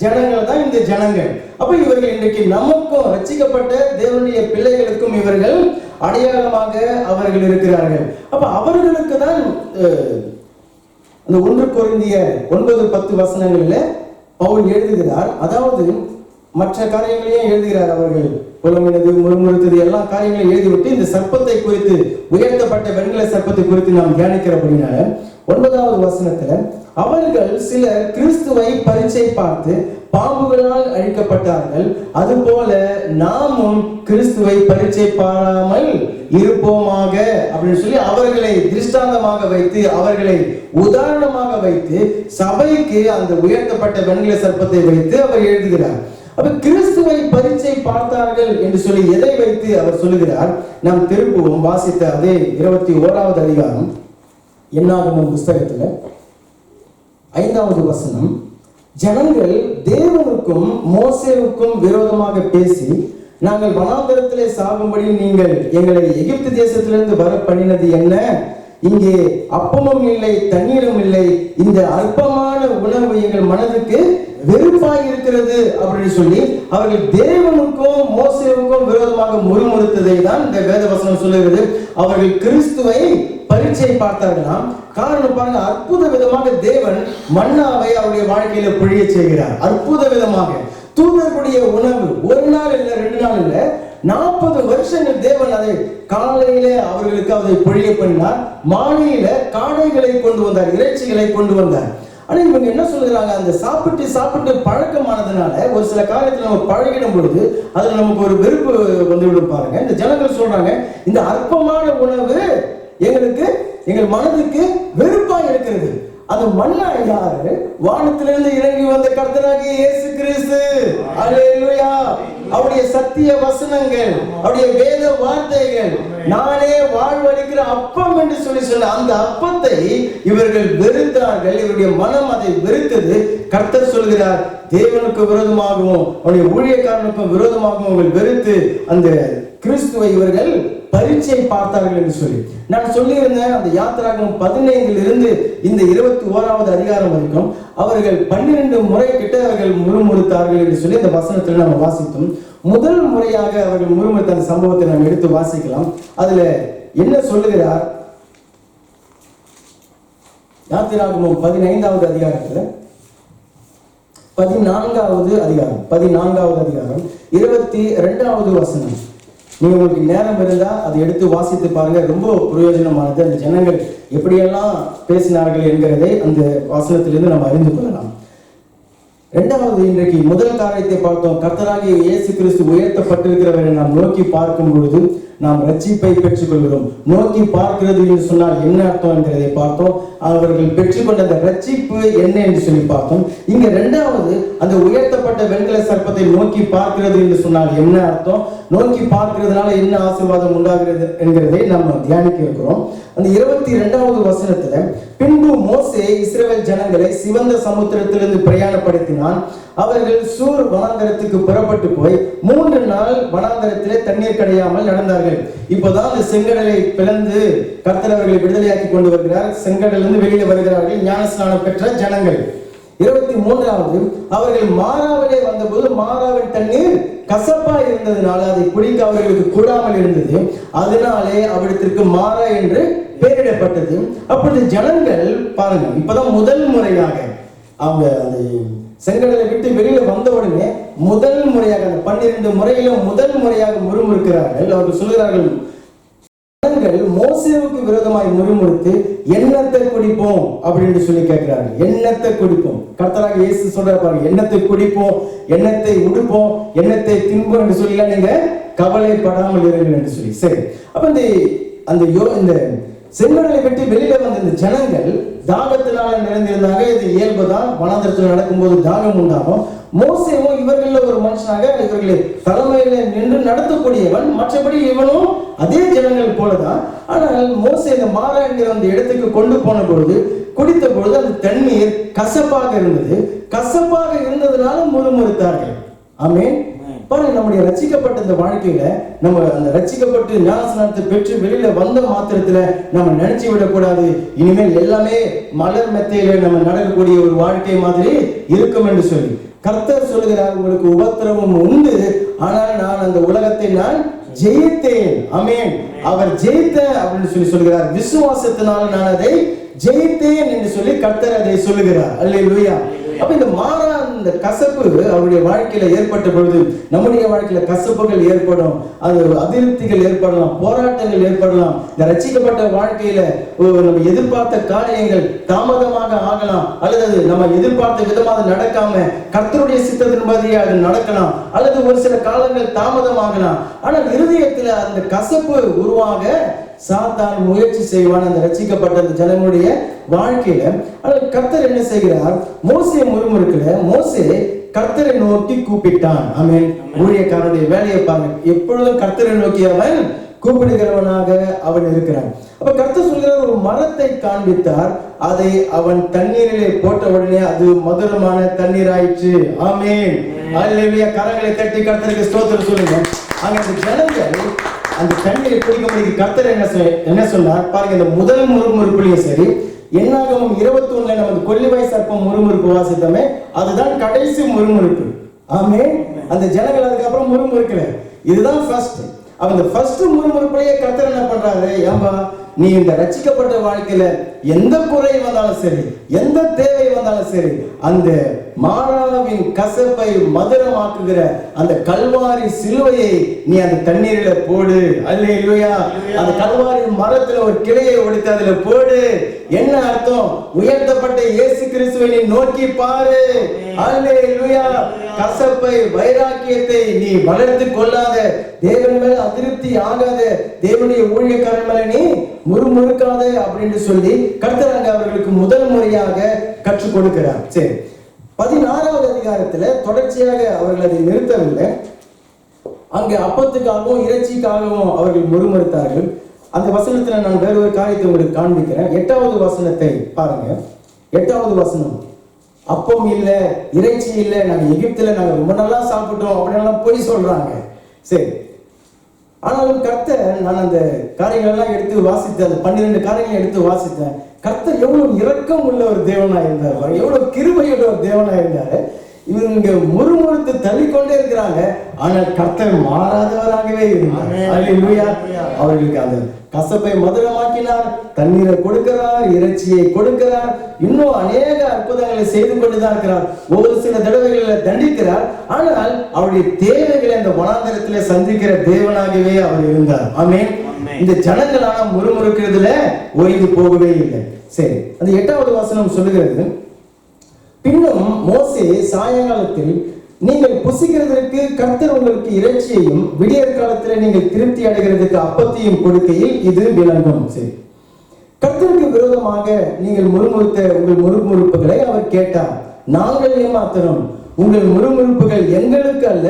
ஜனங்கள் தான் இந்த ஜனங்கள். அப்ப இவர்கள் இன்றைக்கு நமக்கும் ரட்சிக்கப்பட்ட தேவனுடைய பிள்ளைகளுக்கும் இவர்கள் அடையாளமாக அவர்கள் இருக்கிறார்கள். அப்ப அவர்களுக்கு தான் அந்த 1 கொரிந்தியர் 9-10 வசனங்களில் பவுல் எழுதுகிறார். அதாவது மற்ற காரியங்களையும் எழுதுகிறார். அவர்கள் புலம்பினது, முறுமுறுத்தது எல்லா காரியங்களையும் எழுதிவிட்டு இந்த சர்ப்பத்தை குறித்து, உயர்த்தப்பட்ட வெண்கல சர்ப்பத்தை குறித்து நாம் தியானிக்கிறபடினால 9வது வசனத்துல அவர்கள் சிலர் கிறிஸ்துவை பரீட்சை பார்த்து பாம்புகளால் அழிக்கப்பட்டார்கள், அதுபோல நாமும் கிறிஸ்துவை பரீட்சை பாராமல் இருப்போமாக அப்படின்னு சொல்லி அவர்களை திருஷ்டாந்தமாக வைத்து, அவர்களை உதாரணமாக வைத்து சபைக்கு அந்த உயர்த்தப்பட்ட வெண்கல சர்ப்பத்தை வைத்து அவர் எழுதுகிறார். அப்ப கிறிஸ்துவை பரீட்சை பார்த்தார்கள் என்று சொல்லி எதை வைத்து அவர் சொல்லுகிறார்? நாம் திருப்புவோம், வாசித்த அதே 21வது அதிகாரம் என்னாகமம் புஸ்தகத்துல 5வது வசனம். ஜனங்கள் தேவனுக்கும் மோசேவுக்கும் விரோதமாக பேசி, நாங்கள் வனாந்தரத்திலே சாகும்படி நீங்கள் எங்களை எகிப்து தேசத்திலிருந்து வர பண்ணினது என்ன? இங்கே அப்பமும் இல்லை, தண்ணீரும் இல்லை, இந்த அற்பமான உணவு எங்கள் மனதுக்கு வெறுப்பாய் இருக்கிறது அப்படின்னு சொல்லி அவர்கள் தேவனுக்கும் மோசேவுக்கும் விரோதமாக முறுமுறுத்ததை தான் இந்த வேத வசனம் சொல்லுகிறது. அவர்கள் கிறிஸ்துவை பரீட்சை பார்த்தார்களாம். காரணம் பாருங்க, அற்புத விதமாக தேவன் மன்னாவை அவருடைய வாழ்க்கையில பொழிய செய்கிறார். அற்புத விதமாக தூதர்களுடைய உணவு 1 நாள் இல்ல 2 நாள் இல்ல 40 வருஷங்கள் தேவன் அதை காலையில அவர்களுக்கு அதை பொழிய பண்ணினார், மாலையில காடைகளை கொண்டு வந்தார், இறைச்சிகளை கொண்டு வந்தார். ஆனா இவங்க என்ன சொல்லுகிறாங்க? அந்த சாப்பிட்டு சாப்பிட்டு பழக்கமானதுனால ஒரு சில காரியத்துல நம்ம பழகிடும் பொழுது அதுல நமக்கு ஒரு வெறுப்பு வந்துவிடும். பாருங்க, இந்த ஜனங்கள் சொல்றாங்க, இந்த அற்பமான உணவு எங்கள் மனதுக்கு வெறுப்பா இருக்கிறது. அது மன்னா யாரு? வானத்திலிருந்து இறங்கி வந்த கர்த்தராகிய இயேசு கிறிஸ்து. அல்லேலூயா. அவருடைய சத்திய வசனங்கள், அவருடைய வேத வார்த்தைகள், நானே வாழ்வளிக்கிற அப்பம் என்று சொல்லி சொன்ன அந்த அப்பத்தை இவர்கள் வெறுத்தார்கள். இவருடைய மனம் அதை வெறுத்தது. கர்த்தர் சொல்கிறார், தேவனுக்கு விரோதமாகவும் அவருடைய ஊழியக்காரனுக்கும் விரோதமாகவும் அவர்கள் வெறுத்து அந்த கிறிஸ்துவை இவர்கள் பரீட்சை பார்த்தார்கள் என்று சொல்லி நான் சொல்லியிருந்தேன். அந்த யாத்திராகமம் 15 இந்த 21வது அதிகாரம் வரைக்கும் அவர்கள் 12 முறை கிட்ட அவர்கள் முறுமுறுத்தார்கள் என்று சொல்லி இந்த வசனத்தில் நம்ம வாசித்தோம். முதல் முறையாக அவர்கள் முறுமுறுத்த அந்த சம்பவத்தை நாம் எடுத்து வாசிக்கலாம். அதுல என்ன சொல்லுகிறார்? யாத்திராகமம் 15வது அதிகாரத்துல 14வது அதிகாரம் 22வது வசனம். நீங்க உங்களுக்கு நேரம் இருந்தா அதை எடுத்து வாசித்து பாருங்க, ரொம்ப பிரயோஜனமானது. அந்த ஜனங்கள் எப்படியெல்லாம் பேசினார்கள் என்கிறதை அந்த வசனத்திலிருந்து நம்ம அறிந்து கொள்ளலாம். 2வது, இன்றைக்கு முதல் காரியத்தை பார்த்தோம். கர்த்தராகிய இயேசு கிறிஸ்து உயர்த்தப்பட்டிருக்கிறவரை நாம் நோக்கி பார்க்கும் பொழுது நாம் ரட்சிப்பை பெற்றுக் கொள்கிறோம். நோக்கி பார்க்கிறது என்று சொன்னால் என்ன அர்த்தம் என்கிறதை பார்த்தோம். அவர்கள் பெற்றுக்கொண்ட அந்த ரட்சிப்பு என்ன என்று சொல்லி பார்த்தோம். இங்க 2வது, அந்த உயர்த்தப்பட்ட வெண்கல சர்ப்பத்தை நோக்கி பார்க்கிறது என்று சொன்னால் என்ன அர்த்தம், நோக்கி பார்க்கிறதுனால என்ன ஆசீர்வாதம் உண்டாகிறது என்கிறதை நம்ம தியானிக்க இருக்கிறோம். அந்த 22வது வசனத்துல, பின்பு மோசே இஸ்ரவேல் ஜனங்களை சிவந்த சமுத்திரத்திலிருந்து பிரயாணப்படுத்தினான். அவர்கள் சூர் வனாந்தரத்துக்கு புறப்பட்டு போய் 3 நாள் வனாந்தரத்திலே தண்ணீர் கிடையாமல் நடந்தார்கள். இப்போதான் அந்த செங்கடலை பிளந்து கர்த்தர் அவர்களை விடுதலையாக்கி கொண்டு வருகிறார். செங்கடலிருந்து வெளியே வருகிறார்கள் ஞானஸ்நானம் பெற்ற ஜனங்கள். 23வது, அவர்கள் மாராவிலே வந்தபோது மாராவின் தண்ணீர் கசப்பா இருந்ததுனால அதை குடிக்க அவர்களுக்கு கூடாமல் இருந்தது. அதனாலே அவ்விடத்திற்கு மாரா என்று பெயரிடப்பட்டது. அப்பொழுது ஜனங்கள் பாருங்க, இப்பதான் முதல் முறையாக அவங்க அந்த செங்கடலை விட்டு வெளியில வந்த உடனே முதல் முறையாக அந்த 12 முறையில முதல் முறையாக முறுமுறுக்கிறார்கள். அவர்கள் சொல்கிறார்கள், மோசேவுக்கு விரோதமாய் முறுமுறுத்து எண்ணத்தை குடிப்போம் அப்படின்னு சொல்லி கேட்கிறார்கள். எண்ணத்தை குடிப்போம். கர்த்தராகிய இயேசு சொல்றாரு பாருங்க, எண்ணத்தை குடிப்போம், எண்ணத்தை உடுப்போம், எண்ணத்தை தின்போம் என்று சொல்லி நீங்க கவலைப்படாமல் இருங்கள் என்று சொல்லி. சரி, அப்ப இந்த செங்கடலை விட்டு வெளியில வந்த இந்த ஜனங்கள் தாகத்தினால நிறைந்திருந்தாங்க. இது இயல்புதான், வனாந்தரத்தில் நடக்கும்போது தாகம் உண்டாகும். மோசேவும் இவர்கள ஒரு மனுஷனாக இவர்களை தலைமையில நின்று நடத்தக்கூடியவன். மற்றபடி இவனும் அதே ஜனங்கள் போலதான். ஆனால் மோசே இந்த மாறா என்கிற அந்த இடத்துக்கு கொண்டு போன பொழுது, குடித்த பொழுது அந்த தண்ணீர் கசப்பாக இருந்தது. கசப்பாக இருந்ததுனால முறுமுறுத்தார்கள். ஆமென். பாருங்க, நம்முடைய ரட்சிக்கப்பட்ட இந்த வாழ்க்கையில நம்ம அந்த ரட்சிக்கப்பட்டு ஞானஸ்நானத்தை பெற்று வெளியில வந்த மாத்திரத்துல நம்ம நினைச்சு விடக்கூடாது, இனிமேல் எல்லாமே மலர் மெத்தையில நம்ம நடக்கக்கூடிய ஒரு வாழ்க்கை மாதிரி இருக்கும் என்று சொல்லி. கர்த்தர் சொல்லுகிறார், உங்களுக்கு உபத்திரவம் உண்டு, ஆனால் நான் அந்த உலகத்தை நான் ஜெயித்தேன். ஆமென். அவர் ஜெயித்த அப்படின்னு சொல்லி சொல்கிறார். விசுவாசத்தினால் நான் அதை ஜெயித்தேன் என்று சொல்லி கர்த்தர் அதை சொல்லுகிறார். அல்லேலூயா. அப்ப இந்த மாறா இந்த கசப்பு அவருடைய வாழ்க்கையில ஏற்பட்ட பொழுது நம்முடைய வாழ்க்கையில கசப்புகள் ஏற்படும், அது அதிருப்திகள் ஏற்படலாம், போராட்டங்கள் ஏற்படலாம். இந்த ரட்சிக்கப்பட்ட வாழ்க்கையில நம்ம எதிர்பார்த்த காரியங்கள் தாமதமாக ஆகலாம், அல்லது நம்ம எதிர்பார்த்த விதமாக நடக்காம கர்த்தருடைய சித்தத்தின்படி அது நடக்கலாம், அல்லது ஒரு சில காலங்கள் தாமதமாகலாம். ஆனால் இருதயத்துல அந்த கசப்பு உருவாக சாத்தான் முயற்சி செய்வான் அந்த ரட்சிக்கப்பட்ட அந்த ஜனங்களுடைய வாழ்க்கையில. ஆனால் கர்த்தர் என்ன செய்கிறார்? மோசே முறுமுறுக்கல, மோசே கர்த்தரை நோக்கி கூப்பிட்டான். ஆமென். ஊழியக்காரனுடைய வேலையை பாருங்க, எப்பொழுதும் கர்த்தரை நோக்கி அவன் கூப்பிடுகிறவனாக அவன் இருக்கிறான். அப்ப கர்த்தர் சொல்கிறார், ஒரு மரத்தை காண்பித்தார், அதை அவன் தண்ணீரிலே போட்ட உடனே அது மதுரமான தண்ணீர் ஆயிற்று. ஆமென். அல்லேலூயா. கரங்களை தட்டி கர்த்தருக்கு ஸ்தோத்திரம் சொல்லுங்க. அங்க அந்த ஜனங்கள் அந்த தண்ணீரை குடிக்க முடியும். கர்த்தர் என்ன சொன்னார் பாருங்க. இந்த முதல் முறுமுறுப்புலையும் சரி, என்னாகமம் 21 நமக்கு கொள்ளிவாய் சர்ப்பம் முறுமுறுப்பு வாசித்தமே, அதுதான் கடைசி முறுமுறுப்பு. ஆமென். அந்த ஜனங்கள் அதுக்கப்புறம் முறுமுறுக்கல, இதுதான் ஃபர்ஸ்ட். அந்த ஃபர்ஸ்ட் முறுமுறுப்புலயே கர்த்தர் என்ன பண்றாரு? ஏம்பா, நீ இந்த ரட்சிக்கப்பட்ட வாழ்க்கையில எந்த குறை வந்தாலும் சரி, எந்த தேவை வந்தாலும் சரி, அந்த மாறாவின் கசப்பை மதுரமாக்குகிற அந்த கல்வாரி சிலுவையை நீ அந்த தண்ணீரில போடு. அல்லேலூயா. அந்த கல்வாரி மரத்துல ஒரு கிளையை ஒடித்து அதுல போடு. என்ன அர்த்தம்? உயர்த்தப்பட்ட இயேசு கிறிஸ்துவை நீ நோக்கி பாரு. அல்லேலூயா. கசப்பை, வைராக்கியத்தை நீ வளர்த்து கொள்ளாத, தேவன் மேல அதிருப்தி ஆகாத, தேவனுடைய ஊழியக்காரன் மேல நீ முறுமுறுக்காத அப்படின்னு சொல்லி கர்த்தர் அங்க அவர்களுக்கு முதல் முறையாக கற்றுக் கொடுக்கிறார். சரி, 16வது அதிகாரத்துல தொடர்ச்சியாக அவர்கள் அதை நிறுத்தவில்லை. அங்கே அப்பத்துக்காகவும் இறைச்சிக்காகவும் அவர்கள் முறுமுறுத்தார்கள். அந்த வசனத்துல நான் வேற ஒரு காரியத்தை உங்களுக்கு காண்பிக்கிறேன். 8வது வசனத்தை பாருங்க. 8வது வசனம், அப்பம் இல்ல, இறைச்சி இல்ல, நாங்க எகிப்துல நாங்க ரொம்ப நல்லா சாப்பிட்டோம் அப்படின்லாம் போய் சொல்றாங்க. சரி, ஆனாலும் கர்த்தர், நான் அந்த காரியங்கள் எல்லாம் எடுத்து வாசித்தேன், அந்த 12 காரியங்களை எடுத்து வாசித்தேன். கர்த்தர் எவ்வளவு இரக்கம் உள்ள ஒரு தேவனா இருந்தார், எவ்வளவு கிருபையுள்ள ஒரு தேவனா இருந்தாரு. இவங்க முறுமுறுத்து தள்ளிக்கொண்டே இருக்கிறாங்க, ஆனால் கர்த்தர் மாறாதவராகவே இருந்தார். அல்லேலூயா. அவர்களுக்கு அந்த கசப்பை மதுரமாக்கினார், தண்ணீரை கொடுக்கிறார், இறைச்சியை கொடுக்கிறார், இன்னும் அநேக அற்புதங்களை செய்து கொண்டுதான் இருக்கிறார். ஒரு சில தடவைகளை தண்டிக்கிறார், ஆனால் அவருடைய தேவைகளை அந்த வனாந்தரத்திலே சந்திக்கிற தேவனாகவே அவர் இருந்தார். ஆமென். இந்த ஜனங்களான முறுமுறுக்கிறதுல ஓய்ந்து போகவே இல்லை. சரி, அந்த 8வது வசனம் சொல்லுகிறது, பின்னும் மோசே சாயங்காலத்தில் நீங்கள் புசிக்கிறதற்கு கர்த்தர் உங்களுக்கு இறைச்சியையும் விடியற் காலத்தில் நீங்கள் திருப்தி அடைகிறதுக்கு அப்பத்தையும் கொடுக்கையில் இது விளங்கும். சரி, கர்த்தருக்கு விரோதமாக நீங்கள் முறுமுறுத்த உங்கள் முறுமுறுப்புகளை அவர் கேட்டார். நாங்கள் ஏமாத்திரம், உங்கள் முறுமுறுப்புகள் எங்களுக்கு அல்ல,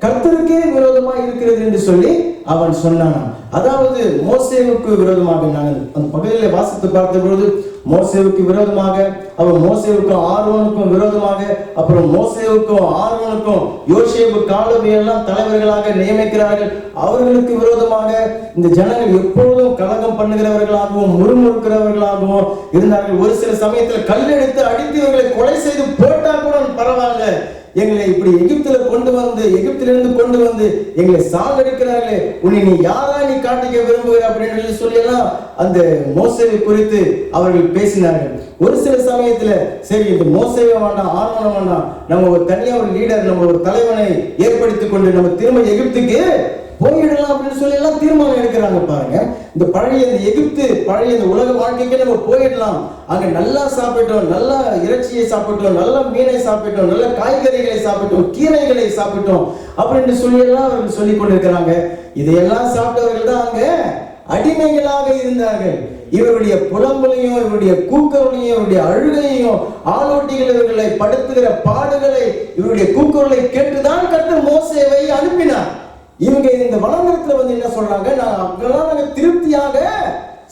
கர்த்தருக்கே விரோதமாக இருக்கிறது என்று சொல்லி அவன் சொன்னான். அதாவது மோசேவுக்கு விரோதமாக, நாங்கள் அந்த பகுதியில் வாசித்து பார்த்த பொழுது மோசேவுக்கு விரோதமாக, அவர் மோசேவுக்கும் ஆரோனுக்கும் விரோதமாக, அப்புறம் மோசேவுக்கும் ஆரோனுக்கும் யோசேப்பு காலேபு எல்லாம் தலைவர்களாக நியமிக்கிறார்கள். அவர்களுக்கு விரோதமாக இந்த ஜனங்கள் எப்பொழுதும் கலகம் பண்ணுகிறவர்களாகவும் முறுமுறுக்கிறவர்களாகவும் இருந்தார்கள். ஒரு சில சமயத்தில் கல்லெடுத்து அடித்து இவர்களை கொலை செய்து போட்டா கூட பரவாயில்ல, எங்களை இப்படி எகிப்திலிருந்து கொண்டு வந்து எங்களை சாகடிக்கிறார்களே, உன்னை நீ யாரா நீ காட்டிக்க விரும்புகிற அப்படின்னு சொல்லி எல்லாம் அந்த மோசேவை குறித்து அவர்கள் பேசினார்கள். ஒரு சில சமயத்துல சரி இந்த மோசேவை வேண்டாம், ஆரோனை வேண்டாம், நம்ம ஒரு தனியா ஒரு லீடர், நம்ம ஒரு தலைவனை ஏற்படுத்திக் கொண்டு நம்ம திரும்ப எகிப்துக்கு போயிடலாம் அப்படின்னு சொல்லி எல்லாம் தீர்மானம் எடுக்கிறாங்க. பாருங்க, இந்த பழைய இந்த உலக வாழ்க்கைக்கு நம்ம போயிடலாம், அங்க நல்லா சாப்பிட்டோம், நல்ல இறைச்சியை சாப்பிட்டோம், நல்ல மீனை சாப்பிட்டோம், நல்ல காய்கறிகளை சாப்பிட்டோம், கீரைகளை சாப்பிட்டோம் அப்படின்னு சொல்லி எல்லாம் அவர்கள் சொல்லி கொண்டிருக்கிறாங்க. இதையெல்லாம் சாப்பிட்டவர்கள் தான் அங்க அடிமைகளாக இருந்தார்கள். இவருடைய புலம்பலையும் இவருடைய கூக்குரலையும் இவருடைய அழுகையும் ஆலோட்டிகள் இவர்களை படுத்துகிற பாடுகளை இவருடைய கூக்குரலை கேட்டுதான் கர்த்தர் மோசேவை அனுப்பினார். இவங்க இந்த வனாந்தரத்துல வந்து என்ன சொல்றாங்க, நாங்க திருப்தியாக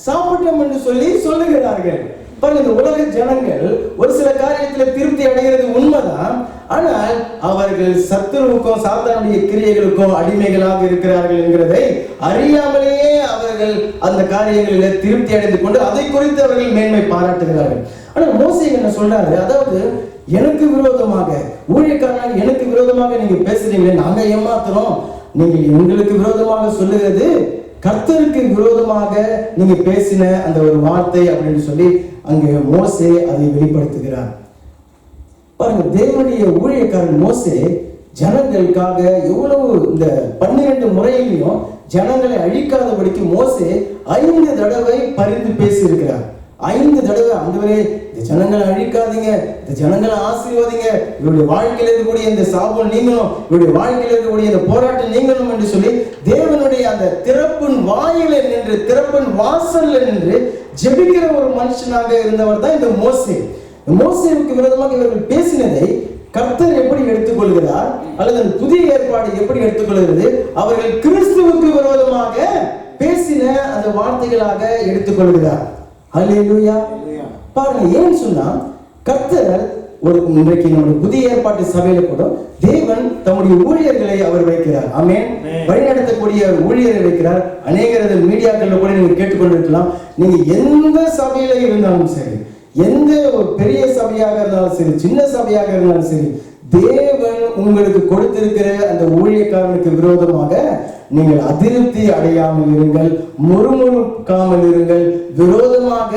சாப்பிட்டோம் என்று சொல்லுகிறார்கள். பாருங்க, இந்த உலக ஜனங்கள் ஒரு சில காரியத்துல திருப்தி அடைகிறது உண்மைதான். ஆனால் அவர்கள் சத்துருவுக்கும் சாத்தானுடைய கிரியைகளுக்கும் அடிமைகளாக இருக்கிறார்கள் என்கிறதை அறியாமலேயே அவர்கள் அந்த காரியங்களில் திருப்தி அடைந்து கொண்டு அதை குறித்து அவர்கள் மேன்மை பாராட்டுகிறார்கள். ஆனால் மோசே என்ன சொல்றாரு, அதாவது எனக்கு விரோதமாக, ஊழியக்காரனாக எனக்கு விரோதமாக நீங்க பேசுறீங்களே, நாங்க ஏமாத்துறோம், நீங்கள் எங்களுக்கு விரோதமாக சொல்லுகிறது கர்த்தருக்கு விரோதமாக நீங்க பேசின அந்த ஒரு வார்த்தை அப்படின்னு சொல்லி அங்கே மோசே அதை வெளிப்படுத்துகிறார். பாருங்க, தேவனுடைய ஊழியக்காரன் மோசே ஜனங்களுக்காக எவ்வளவு இந்த 12 முறையிலையும் ஜனங்களை அழிக்காதபடிக்கு மோசே 5 தடவை பரிந்து பேசி இருக்கிறார். 5 தடவை ஆண்டவரே இந்த ஜனங்களை அழிக்காதீங்க, இந்த ஜனங்களை ஆசீர்வதிங்க, இவருடைய வாழ்க்கையில் இருக்கக்கூடிய இந்த சாபம் நீங்கணும், இவருடைய வாழ்க்கையில் இருக்கக்கூடிய இந்த போராட்டம் நீங்கணும் என்று சொல்லி தேவனுடைய அந்த திறப்பின் வாயில நின்று, திறப்பின் வாசல்ல நின்று ஜெபிக்கிற ஒரு மனுஷனாக இருந்தவர் தான் இந்த மோசே. மோசேவுக்கு விரோதமாக இவர்கள் பேசினதை கர்த்தர் எப்படி எடுத்துக்கொள்கிறார், அல்லது புதிய ஏற்பாடு எப்படி எடுத்துக்கொள்கிறது, அவர்கள் கிறிஸ்துவுக்கு விரோதமாக பேசின அந்த வார்த்தைகளாக எடுத்துக்கொள்கிறார். அல்லேலூயா. பாருங்க, ஏன்னு சொன்னா கர்த்தர் இன்றைக்கு நம்முடைய புதிய ஏற்பாட்டு சபையில கூட தேவன் தம்முடைய ஊழியர்களை அவர் வைக்கிறார். ஆமென். வழிநடத்தக்கூடிய ஊழியரை வைக்கிறார். அநேகரது மீடியாக்கள்ல கூட நீங்க கேட்டுக்கொண்டிருக்கலாம். நீங்க எந்த சபையில இருந்தாலும் சரி, எந்த ஒரு பெரிய சபையாக இருந்தாலும் சரி, சின்ன சபையாக இருந்தாலும் சரி, தேவன் உங்களுக்கு கொடுத்திருக்கிற அந்த ஊழியக்காரனுக்கு விரோதமாக நீங்கள் அதிருப்தி அடையாமல் இருங்கள், முறுமுறுக்காமல் இருங்கள், விரோதமாக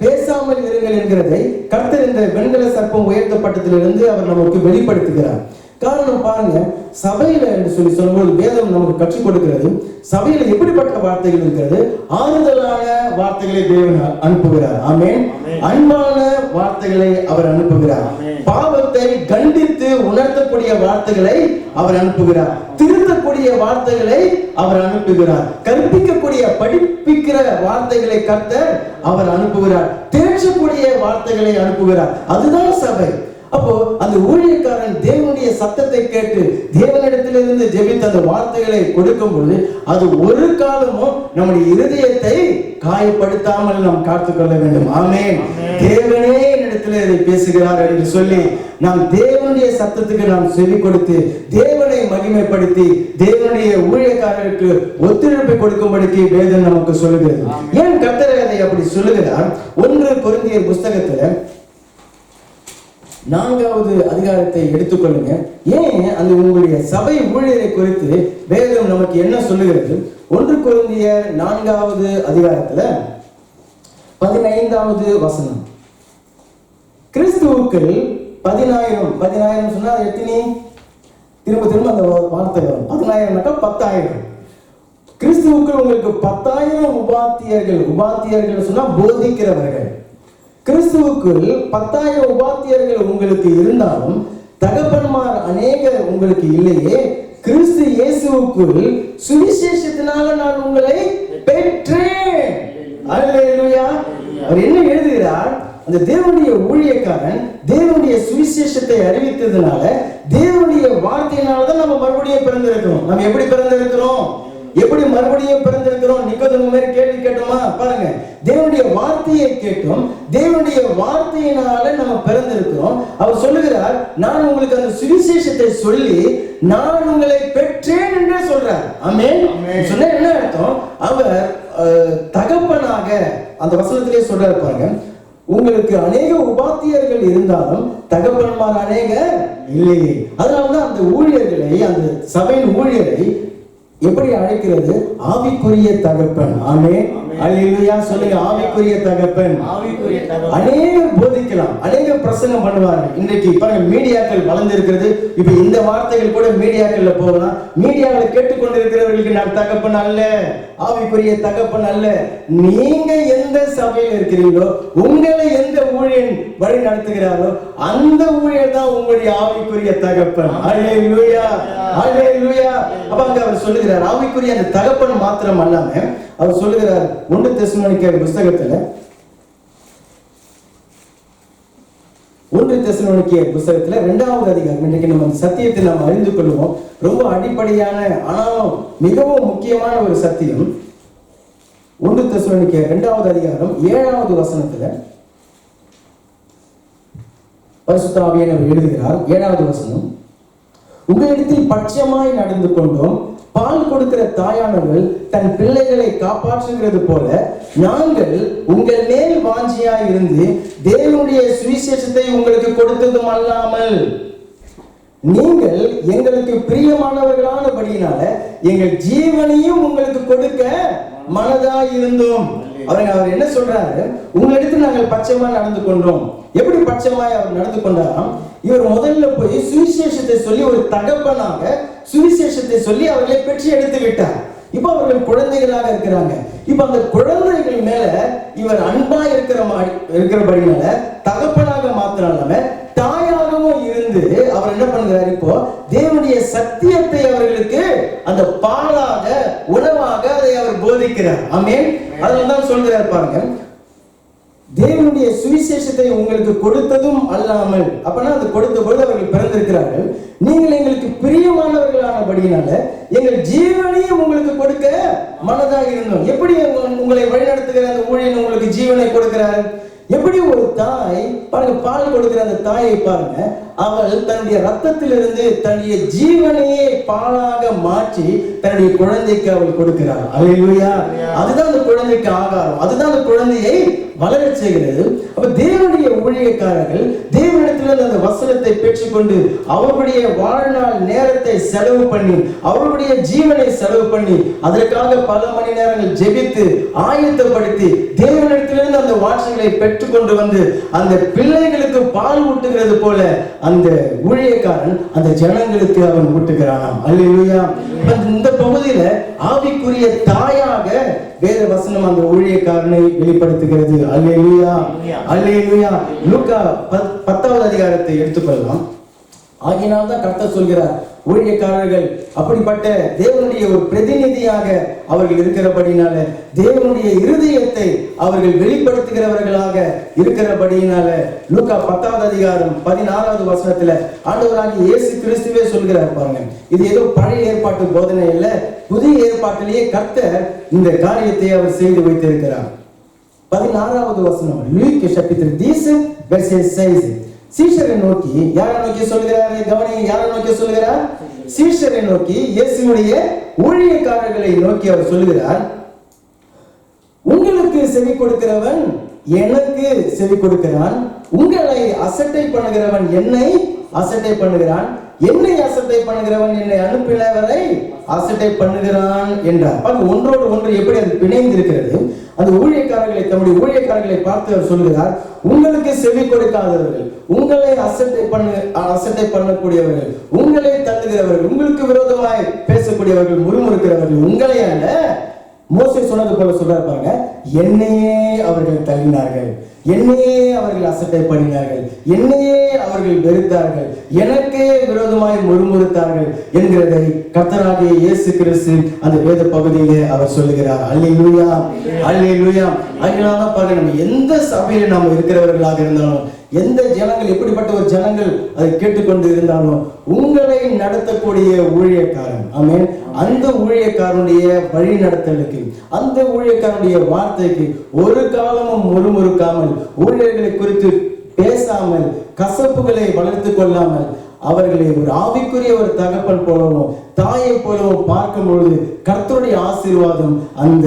பேசாமல் இருங்கள் என்கிறதை கர்த்தர் இந்த வெண்கல சர்ப்பம் உயர்த்தப்பட்டதிலிருந்து அவர் நமக்கு வெளிப்படுத்துகிறார். காரணம் பாருங்க, சபையில என்று சொல்லி சொல்லும்போது வேதம் நமக்கு கற்றுக் கொடுக்கிறது. சபையில எப்படிப்பட்ட வார்த்தைகள் இருக்கிறது? ஆறுதலான வார்த்தைகளை தேவன் அனுப்புகிறார். ஆமென். அன்பான வார்த்தைகளை அவர் அனுப்புகிறார். பாவத்தை கண்டித்து உணர்த்தக்கூடிய வார்த்தைகளை அவர் அனுப்புகிறார். திருத்தக்கூடிய வார்த்தைகளை அவர் அனுப்புகிறார். கற்பிக்கக்கூடிய படிப்பிக்கிற வார்த்தைகளை கர்த்தர் அவர் அனுப்புகிறார். தேற்றக்கூடிய வார்த்தைகளை அனுப்புகிறார். அதுதான் சபை. அப்போ அந்த ஊழியக்காரன் தேவனுடைய சத்தத்தை கேட்டு தேவனிடத்திலிருந்து ஜெபித்த அந்த வார்த்தைகளை கொடுக்கும் பொழுது அது ஒரு காலமும் நம்முடைய இருதயத்தை காயப்படுத்தாமல் நாம் காத்துக்கொள்ள வேண்டும். ஆமென். தேவனே என்னிடத்தில் இதை பேசுகிறார் என்று சொல்லி நாம் தேவனுடைய சத்தத்துக்கு நாம் செவி கொடுத்து தேவனை மகிமைப்படுத்தி தேவனுடைய ஊழியக்காரருக்கு ஒத்துழைப்பை கொடுக்கும்படிக்கு வேதம் நமக்கு சொல்லுகிறது. ஏன் கர்த்தர் அதை அப்படி சொல்லுகிறார்? 1 கொரிந்தியர் புஸ்தகத்துல 4வது அதிகாரத்தை எடுத்துக்கொள்ளுங்க. ஏன் அந்த உங்களுடைய சபை ஊழியரை குறித்து வேதம் நமக்கு என்ன சொல்லுகிறது? 1 கொரிந்தியர் 4வது அதிகாரத்துல 15வது வசனம். கிறிஸ்துவுக்குள் 10,000 சொன்னா எத்தனை? திரும்ப அந்த வார்த்தை வரும். 10,000 10,000. கிறிஸ்துவுக்குள் உங்களுக்கு 10,000 உபாத்தியர்கள் சொன்னா போதிக்கிறவர்கள். கிறிஸ்துவுக்குள் 10,000 உபாத்தியர்கள் உங்களுக்கு இருந்தாலும் தகப்பன்மார் அநேகர் உங்களுக்கு இல்லையே. கிறிஸ்து இயேசுவுக்குள் சுவிசேஷத்தினால நான் உங்களை பெற்றேன். அல்லேலூயா. அவர் என்ன எழுதுகிறார்? அந்த தேவனுடைய ஊழியக்காரன் தேவனுடைய சுவிசேஷத்தை அறிவித்ததுனால தேவனுடைய வார்த்தையினாலதான் நம்ம மறுபடியும் பிறந்திருக்கிறோம். நம்ம எப்படி பிறந்திருக்கிறோம்? எப்படி மறுபடியும் பிறந்திருக்கிறோம்? நிக்கோதேமு மாதிரி கேள்வி கேட்டோமா? பாருங்க, தேவனுடைய வார்த்தையை கேட்டோம், தேவனுடைய வார்த்தையினால நம்ம பிறந்திருக்கிறோம். அவர் சொல்லுகிறார், நான் உங்களுக்கு அந்த சுவிசேஷத்தை சொல்லி நான் உங்களை பெற்றேன் என்று சொல்றார். ஆமென். சொன்ன என்ன அர்த்தம்? அவர் தகப்பனாக அந்த வசனத்திலே சொல்றாரு பாருங்க, உங்களுக்கு அநேக உபாத்தியர்கள் இருந்தாலும் தகப்பன்மார் அநேக இல்லையே. அதனாலதான் அந்த ஊழியர்களை, அந்த சபையின் ஊழியரை எப்படி அழைக்கிறது? ஆவிக்குரிய தகப்பன். ஆமென், அல்லேலூயா சொல்லுங்க. ஆவிக்குரிய தகப்பன். அநேகர் போதிக்கலாம், அநேக பிரசங்கம் பண்ணுவார்கள். இன்றைக்கு பாருங்க, மீடியாக்கள் வளர்ந்து இருக்கிறது. இப்ப இந்த வார்த்தைகள் கூட மீடியாக்கள்ல போகலாம். மீடியாவை கேட்டுக்கொண்டிருக்கிறவர்களுக்கு நான் தகப்பன் அல்ல, ஆவிக்குரிய தகப்பன் அல்ல. நீங்க எந்த சபையில் இருக்கிறீங்களோ, உங்களை எந்த ஊழியன் வழி நடத்துகிறாரோ, அந்த ஊழியர் தான் உங்களுடைய ஆவிக்குரிய தகப்பன். அல்லேலூயா, அல்லேலூயா. அப்ப அங்க அவர் சொல்லுகிறார், ஆவிக்குரிய அந்த தகப்பன் மாத்திரம் அல்லாம அவர் சொல்லுகிறார் 1 தெசலோனிக்கேயர் புத்தகத்துல 1 தெசலோனிக்கேயர் புத்தகத்துல 2வது அதிகாரம். இன்னைக்கு நம்ம சத்தியத்தை நாம் அறிந்து கொள்வோம். ரொம்ப அடிப்படையான ஆனாலும் மிகவும் முக்கியமான ஒரு சத்தியம். 1 தெசலோனிக்கேயர் 2வது அதிகாரம் 7வது வசனத்துல பரிசுத்த ஆவியானவர் எழுதுகிறார். 7வது வசனம், உங்களிடத்தில் பட்சமாய் நடந்து கொண்டோம், பால் கொடுக்கிற தாயானவள் தன் பிள்ளைகளை காப்பாற்றுகிறது போல நாங்கள் உங்கள் மேல் வாஞ்சியாய் இருந்து தேவனுடைய சுவிசேஷத்தை உங்களுக்கு கொடுத்ததும் அல்லாமல் நீங்கள் எங்களுக்கு பிரியமானவர்களானபடியினால எங்கள் ஜீவனையும் உங்களுக்கு கொடுக்க மனதாய் இருந்தோம். அவர் என்ன சொல்றாரு? உங்களிடத்தில் நாங்கள் பட்சமா நடந்து கொண்டோம். எப்படி பட்சமாய் அவர் நடந்து கொண்டாராம்? இவர் முதல்ல போய் சுவிசேஷத்தை சொல்லி ஒரு தகப்பனாக சுவிசேஷத்தை சொல்லி அவர்களை பெற்று எடுத்து விட்டார். இப்ப அவர்கள் குழந்தைகளாக இருக்கிறாங்க. இப்ப அந்த குழந்தைகள் மேல இவர் அன்பா இருக்கிறபடினால தகப்பனாக மாத்திராம தாயாகவும் இருந்து அவர் என்ன பண்ணுகிறார்? இப்போ தேவனுடைய சத்தியத்தை அவர்களுக்கு அந்த பாலாக, உணவாக அதை அவர் போதிக்கிறார். ஆமென். அதனால்தான் சொல்கிறார் பாருங்க, தேவனுடைய சுவிசேஷத்தை உங்களுக்கு கொடுத்ததும் அல்லாமல். அப்பனா அது கொடுத்த பொழுது அவர்கள் பிறந்திருக்கிறார்கள். நீங்கள் எங்களுக்கு பிரியமானவர்களானபடியினால எங்கள் ஜீவனையும் உங்களுக்கு கொடுக்க மனதாக இருந்தோம். எப்படி உங்களை வழிநடத்துகிற அந்த ஊழியன் உங்களுக்கு ஜீவனை கொடுக்கிறார்? எப்படி ஒரு தாய் பாருங்க, பால் கொடுக்கிற அந்த தாயை பாருங்க, அவள் தன்னுடைய ரத்தத்திலிருந்து தன்னுடைய ஜீவனையே பாலாக மாற்றி தன்னுடைய குழந்தைக்கு அவள் கொடுக்கிறாள். அல்லேலூயா. அதுதான் அந்த குழந்தைக்கு ஆகாரம், அதுதான் அந்த குழந்தையை வளர செய்கிறது. அப்ப தேவனுடைய ஊழியக்காரர்கள் தேவனிடத்திலிருந்து அந்த வசனத்தை பெற்றுக்கொண்டு அவருடைய வாழ்நாள் நேரத்தை செலவு பண்ணி, அவருடைய ஜீவனை செலவு பண்ணி, அதற்காக பல மணி நேரங்கள் ஜெபித்து ஆயத்தப்படுத்தி தேவனிடத்திலிருந்து அந்த வார்த்தைகளை பெற்றுக்கொண்டு வந்து அந்த பிள்ளைகளுக்கு பால் ஊட்டுகிறது போல அந்த ஊழியக்காரன் அந்த ஜனங்களுக்கு அவன் ஊட்டுகிறானாம். அல்லேலூயா. இந்த பகுதியில ஆவிக்குரிய தாயாக வேத வசனம் அந்த ஊழியக்காரனை வெளிப்படுத்துகிறது. அல்லேலூயா, அல்லேலூயா. லூக்கா 10வது அதிகாரத்தை எடுத்துக்கொள்ளலாம். ஆகினால் தான் கர்த்தர் சொல்கிறார், ஊழியக்காரர்கள் அப்படிப்பட்ட தேவனுடைய ஒரு பிரதிநிதியாக அவர்கள் இருக்கிறபடினால, தேவனுடைய இருதயத்தை அவர்கள் வெளிப்படுத்துகிறவர்களாக இருக்கிறபடினால, லூக்கா 10வது அதிகாரம் 16வது வசனத்துல ஆண்டவராகிய இயேசு கிறிஸ்துவே சொல்கிறார் பாருங்க. இது ஏதோ பழைய ஏற்பாட்டு போதனை இல்ல, புதிய ஏற்பாட்டிலேயே கர்த்தர் இந்த காரியத்தை அவர் செய்து வைத்திருக்கிறார். 16வது வசனம், லூக் chapitre 10 verset 16. சீஷரை நோக்கி, யாரை நோக்கி சொல்கிறார்? கவனிங்க, யாரை நோக்கி சொல்கிறார்? சீஷரை நோக்கி, இயேசுவுடைய ஊழியக்காரர்களை நோக்கி அவர் சொல்கிறார், உங்களுக்கு செவி கொடுக்கிறவன் எனக்கு செவி கொடுக்கிறான், உங்களை அசட்டை பண்ணுகிறவன் என்னை அசட்டை பண்ணுகிறான், என்னை அசட்டை பண்ணுகிறவன் என்னை அனுப்பினவரை அசட்டை பண்ணுகிறான் என்றார். ஒன்றோடு ஒன்று எப்படி அது பிணைந்து இருக்கிறது. அந்த ஊழியக்காரர்களை, தம்முடைய ஊழியக்காரர்களை பார்த்து அவர் சொல்கிறார், உங்களுக்கு செவி கொடுக்காதவர்கள், உங்களை அசட்டை பண்ணக்கூடியவர்கள், உங்களை தள்ளுகிறவர்கள், உங்களுக்கு விரோதமாய் பேசக்கூடியவர்கள், முறுமுறுக்கிறவர்கள் உங்களை அல்ல, மோசே சொன்னது போல சொல்றார் பாருங்க, என்னையே அவர்கள் தள்ளினார்கள், என்னையே அவர்கள் அசட்டை பண்ணினார்கள், என்னையே அவர்கள் வெறுத்தார்கள், எனக்கே விரோதமாய் முறுமுறுத்தார்கள் என்கிறதை கர்த்தராகிய இயேசு கிறிஸ்து அந்த வேத பகுதியிலே அவர் சொல்லுகிறார். அல்லேலூயா, அல்லேலூயா. அதனால பாருங்க, நம்ம எந்த சபையில நாம் இருக்கிறவர்களாக இருந்தாலும், எந்த ஜனங்கள், எப்படிப்பட்ட ஒரு ஜனங்கள் அதை கேட்டுக்கொண்டு இருந்தாலும், உங்களை நடத்தக்கூடிய ஊழியக்காரன், ஆமென், அந்த ஊழியக்காரனுடைய வழி நடத்தலுக்கு, அந்த ஊழியக்காரனுடைய வார்த்தைக்கு ஒரு காலமும் முறுமுறுக்காமல், ஊழியர்களை குறித்து பேசாமல், கசப்புகளை வளர்த்து கொள்ளாமல், அவர்களை ஒரு ஆவிக்குரிய ஒரு தகப்பன் போலவும் தாயை போலவும் பார்க்கும் பொழுது கர்த்தருடைய ஆசீர்வாதம் அந்த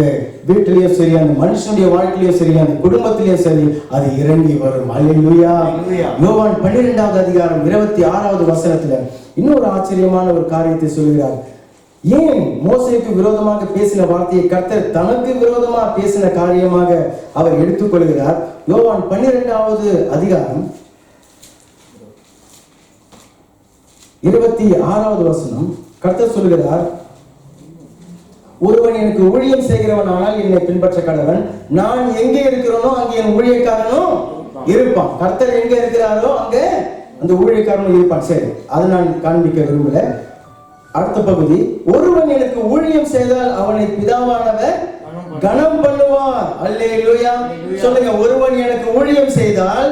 வீட்டிலேயும் சரி, அந்த மனுஷனுடைய வாழ்க்கையிலும் சரி, அந்த குடும்பத்திலேயும் சரி, அது இறங்கி வரும். அல்லேலூயா. யோவான் 12வது அதிகாரம் 26வது வசனத்துல இன்னொரு ஆச்சரியமான ஒரு காரியத்தை சொல்கிறார். ஏன் மோசேக்கு விரோதமாக பேசின வார்த்தையை கர்த்தர் தனக்கு விரோதமாக பேசின காரியமாக அவர் எடுத்துக்கொள்கிறார். யோவான் 12வது அதிகாரம் 26வது வசனம் கர்த்தர் சொல்கிறார், ஒருவன் எனக்கு ஊழியம் செய்கிறவன் ஆனால் என்னை பின்பற்ற கடவன், நான் எங்கே இருக்கிறேனோ அங்கே என் ஊழியக்காரனும் இருப்பான். கர்த்தர் எங்க இருக்கிறாரோ அங்கே அந்த ஊழியக்காரனும் இருப்பான். சரி, அதை நான் காண்பிக்க விரும்பல. அடுத்த பகுதி, ஒருவன் எனக்கு ஊழியம் செய்தால் அவனை பிதாவானவர் கனம் பண்ணுவார். அல்லேலூயா. சொல்லுங்க, ஒருவன் எனக்கு ஊழியம் செய்தால்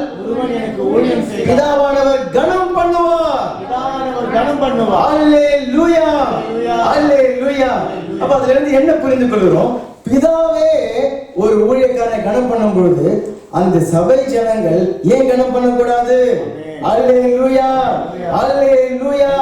பிதாவானவர் கனம் பண்ணுவார். அல்லேலூயா. அல்லேலூயா. அப்ப அதுல இருந்து என்ன புரிந்து கொள்கிறோம்? பிதாவே ஒரு ஊழியக்காரனை கனம் பண்ணும் பொழுது அந்த சபை ஜனங்கள் ஏன் கனம் பண்ணக்கூடாது? அல்லேலூயா. அல்லேலூயா.